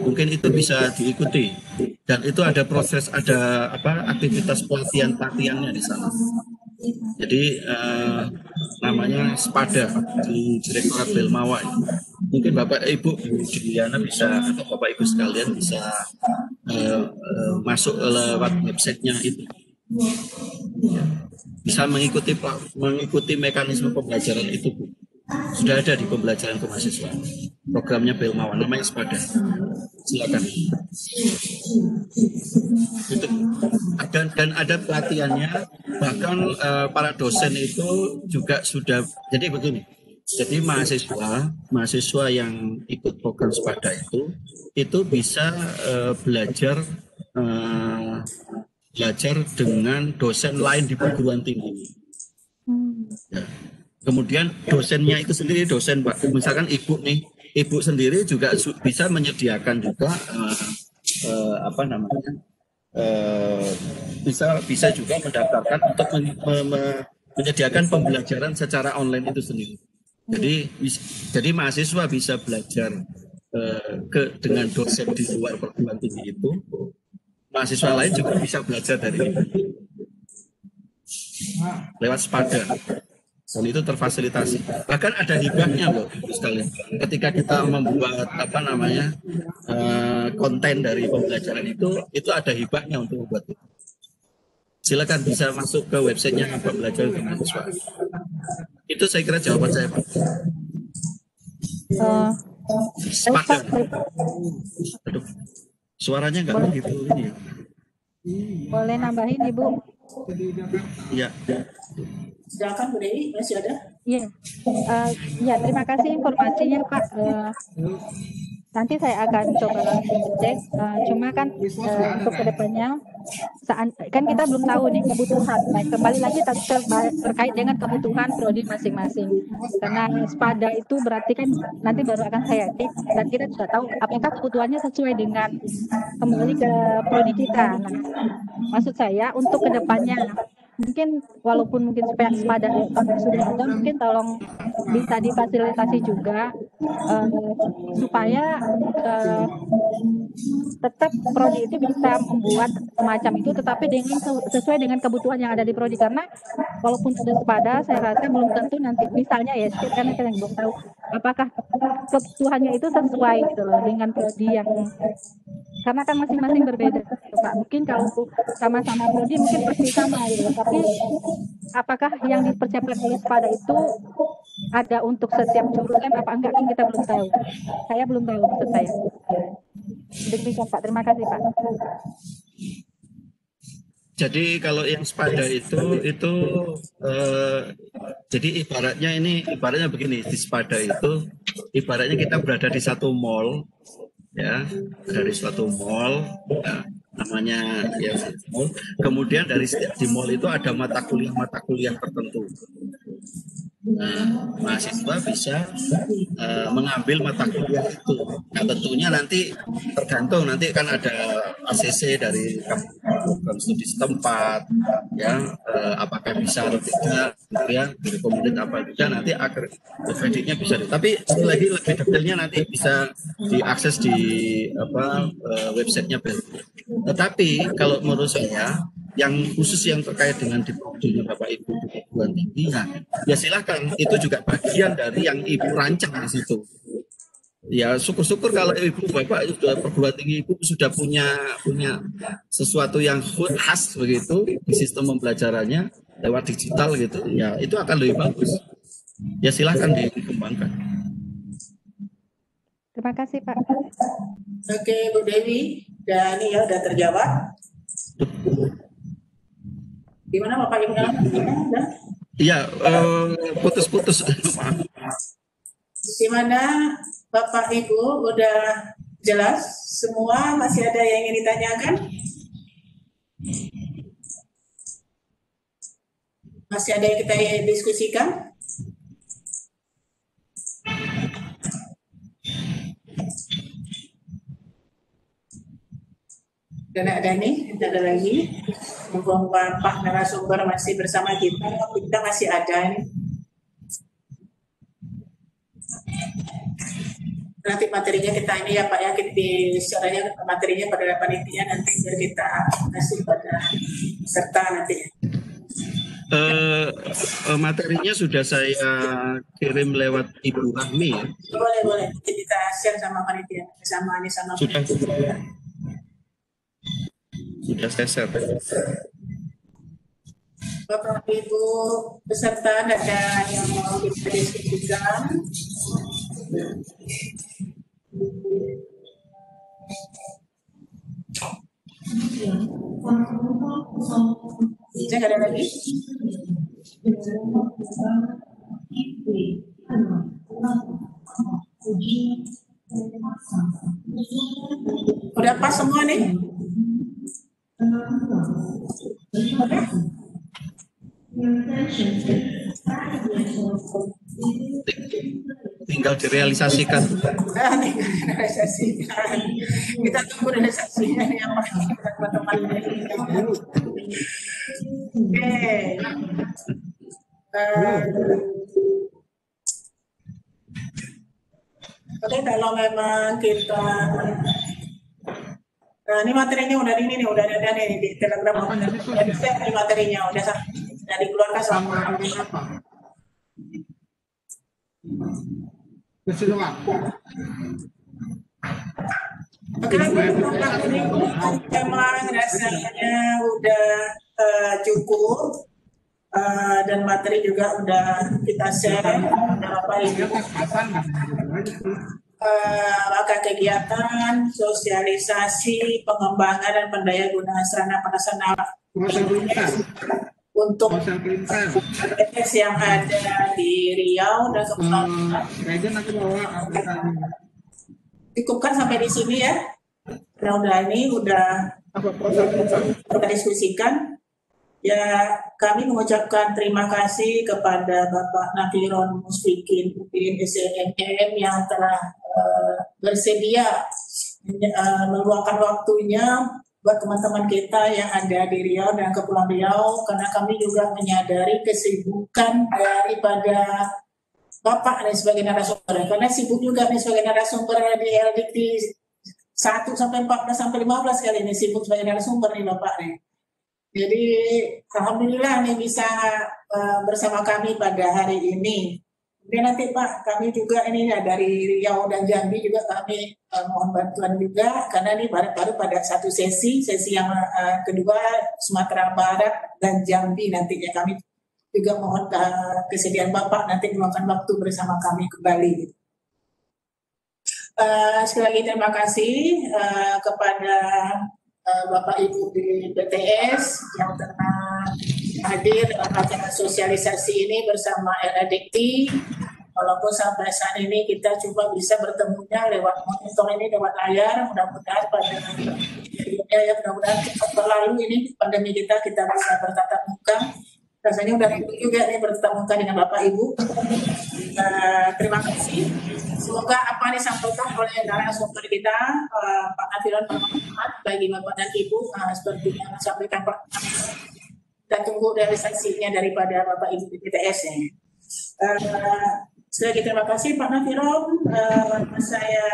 Mungkin itu bisa diikuti dan itu ada proses, ada aktivitas pelatihannya di sana. Jadi namanya Spada di Direktorat Belmawa. Mungkin Bapak Ibu Juliana bisa atau Bapak Ibu sekalian bisa masuk lewat websitenya itu. Ya. bisa mengikuti mekanisme pembelajaran itu, Bu. Sudah ada di pembelajaran kemahasiswaan. Programnya Belmawan, namanya Spada. Silakan. Itu. Dan ada pelatihannya, bahkan para dosen itu juga sudah. Jadi begini. Jadi mahasiswa yang ikut program Spada itu bisa belajar dengan dosen lain di perguruan tinggi. Ya. Kemudian dosennya itu sendiri, dosen Pak, misalkan ibu sendiri juga bisa menyediakan juga bisa juga mendaftarkan untuk menyediakan pembelajaran secara online itu sendiri. Jadi mahasiswa bisa belajar dengan dosen di luar perguruan tinggi itu, mahasiswa lain juga bisa belajar dari lewat Spada. Dan itu terfasilitasi. Bahkan ada hibahnya loh, sekalian. Ketika kita membuat konten dari pembelajaran itu ada hibahnya untuk membuat itu. Silakan bisa masuk ke websitenya pembelajaran mahasiswa. Itu saya kira jawaban saya, Pak. Spada. Aduh, suaranya nggak begitu ini ya. Boleh nambahin Ibu? Iya. Silakan Bu Dewi, masih ada? Iya, terima kasih informasinya Pak. Nanti saya akan coba langsung cek. Cuma kan untuk kedepannya, kan kita belum tahu nih kebutuhan. Nah, kembali lagi terkait dengan kebutuhan prodi masing-masing. Karena Spada itu berarti kan nanti baru akan saya cek dan kita sudah tahu apakah kebutuhannya sesuai dengan kembali ke prodi kita. Nah, maksud saya untuk kedepannya mungkin walaupun mungkin Spada sudah ada, mungkin tolong bisa difasilitasi juga supaya tetap prodi itu bisa membuat semacam itu, tetapi dengan sesuai dengan kebutuhan yang ada di prodi. Karena walaupun ada Spada, saya rasa belum tentu nanti misalnya ya, karena kita belum tahu apakah kebutuhannya itu sesuai gitu loh dengan prodi yang, karena kan masing-masing berbeda Pak. Mungkin kalau sama-sama prodi mungkin pasti sama gitu, tapi apakah yang dipersiapkan oleh Spada itu ada untuk setiap jurusan apa enggak, kan kita belum tahu. Saya belum tahu, maksud saya. Demikian Pak, terima kasih Pak. Jadi kalau yang Spada itu jadi ibaratnya begini, di Spada itu ibaratnya kita berada di satu mall, ya, dari suatu mall, ya, namanya ya mall. Kemudian dari setiap di mall itu ada mata kuliah tertentu. Nah, mahasiswa bisa mengambil mata kuliah itu. Nah, tentunya nanti tergantung, nanti kan ada ACC dari program studi setempat, ya, apakah bisa atau tidak, ya, dari komunitas apa juga, nanti kreditnya bisa. Tapi lebih detailnya nanti bisa diakses di websitenya. Tetapi kalau menurut saya, yang khusus yang terkait dengan diploma Bapak Ibu di perguruan tinggi, ya silakan, itu juga bagian dari yang Ibu rancang di situ. Ya syukur-syukur kalau Ibu Bapak perguruan tinggi Ibu sudah punya sesuatu yang khas begitu di sistem pembelajarannya lewat digital gitu, ya itu akan lebih bagus. Ya silakan dikembangkan. Terima kasih Pak. Oke Bu Dewi, dan ini ya udah terjawab. Gimana Bapak Ibu? Iya, putus-putus. Gimana Bapak Ibu, udah jelas semua? Masih ada yang ingin ditanyakan? Masih ada yang kita diskusikan? Dan ada lagi, mumpung Pak narasumber masih bersama kita masih ada nih. Nanti materinya kita ini ya Pak ya, caranya materinya pada panitia nanti biar kita kasih pada peserta nanti. Materinya sudah saya kirim lewat Ibu Rahmi ya. Boleh, kita share sama panitia, sama sudah. Sudah saya share. Bapak Ibu peserta ada yang mau kita diskusikan? Saya ada lagi. Udah pas semua nih? Tinggal direalisasikan. Tinggal direalisasikan. Kita tunggu realisasinya yang pasti teman-teman ini. Oke, kalau memang kita ini materinya udah ada nih di Telegram. Jadi saya materinya udah dikeluarkan sama Oke, memang rasanya udah cukup dan materi juga udah kita share Bapak Ibu. Maka kegiatan sosialisasi pengembangan dan pendayagunaan sarana prasarana untuk PTS yang ada di Riau dan cukupkan sampai di sini ya. Udah kita diskusikan. Ya, kami mengucapkan terima kasih kepada Bapak Nafiron Musfikin UPN SNM yang telah bersedia meluangkan waktunya buat teman-teman kita yang ada di Riau dan Kepulauan Riau, karena kami juga menyadari kesibukan daripada Bapak nih sebagai narasumber, karena sibuk juga nih sebagai narasumber di LDK 1 sampai 14 sampai 15 kali ini sibuk sebagai narasumber nih Bapak nih. Jadi alhamdulillah nih bisa bersama kami pada hari ini. Kemudian nanti Pak, kami juga ini ya dari Riau dan Jambi juga kami mohon bantuan juga, karena ini baru pada satu sesi yang kedua Sumatera Barat dan Jambi nantinya kami juga mohon kesediaan Bapak nanti meluangkan waktu bersama kami kembali. Sekali lagi terima kasih kepada Bapak Ibu di BTS yang telah hadir dalam acara sosialisasi ini bersama LADIKTI. Walaupun sampai saat ini kita coba bisa bertemunya lewat monitor ini, lewat layar, mudah-mudahan pada berikutnya ya, mudah-mudahan cepat berlalu ini pandemi kita bisa bertatap muka. Rasanya udah rindu juga nih bertatap muka dengan Bapak Ibu. Terima kasih. Semoga apa yang disampaikan oleh narasumber kita, Pak Nafiron bermanfaat bagi Bapak dan Ibu, seperti yang disampaikan Pak. Kita tunggu realisasinya daripada Bapak Ibu di BTS-nya. Sekali lagi terima kasih Pak Nafiron. Saya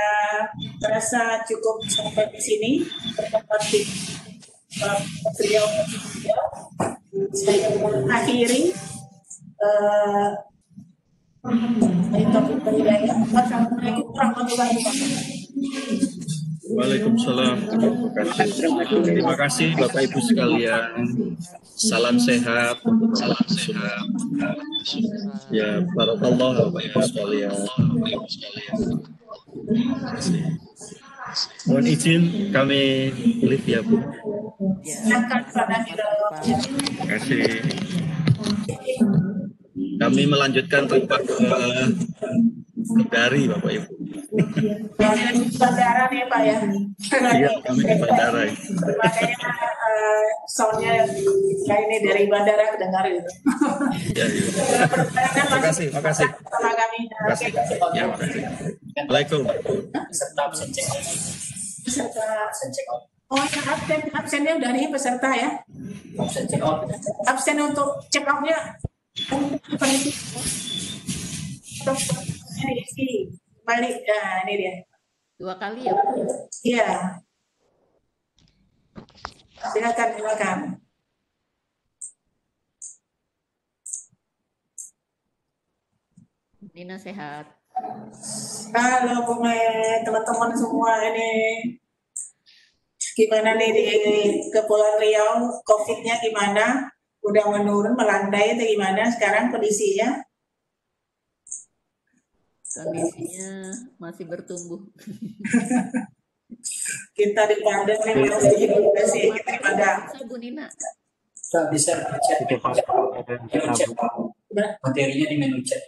rasa cukup sampai di sini. Bertempat di beliau. Saya akhiri. Waalaikumsalam. Terima kasih Bapak Ibu sekalian. Salam sehat. Ya, barakallah Bapak Ibu sekalian. Mohon izin kami live ya Bu. Terima kasih. Kami melanjutkan rapat dari Bapak Ibu. Bandara nih Pak ya. Iya, kami di bandara. Makanya soundnya ini dari bandara kedengar gitu. Ya, iya. Terima kasih. Sama kami. Ya, makasih. Waalaikumsalam. Oh, absennya udah nih peserta ya. Absen untuk check out-nya. Ini balik, ini dia. 2 kali ya? Iya. Silakan. Nina sehat. Halo Bu Mei, teman-teman semua ini. Gimana nih di Kepulauan Riau, COVID-nya gimana? Udah menurun, melandai atau gimana sekarang kondisinya? Kondisinya masih bertumbuh. Kita di pandemi masih daripada Bisa Bu Nina. Bisa materinya di menu chat.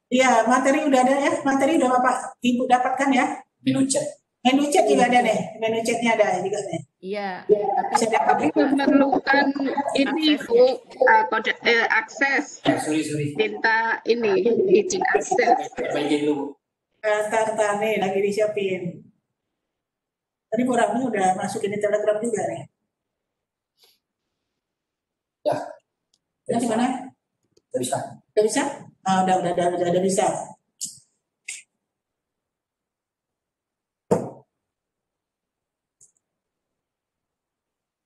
Iya, materi udah ada ya, materi udah Bapak Ibu dapatkan ya. Menu chat. Menu chat juga ada deh, menu chatnya ada juga nih. Iya, Tapi memerlukan ini Bu, kode akses. Sorry. Minta ini izin akses. Bagian dulu. Tar nih lagi disiapin. Tadi Bu Rami udah masukin di Telegram juga nih. Ya. Ya gimana? Bisa. Udah bisa? Ah, udah bisa.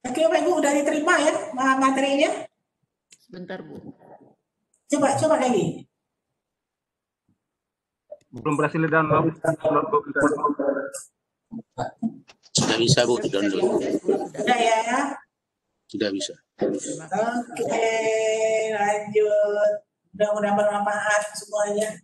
Oke, Bapak Ibu udah diterima ya materinya? sebentar Bu. Coba lagi. Belum berhasil download. Sudah bisa Bu, download. Udah ya? Sudah bisa. Oke, lanjut. Mudah-mudahan bermanfaat semuanya.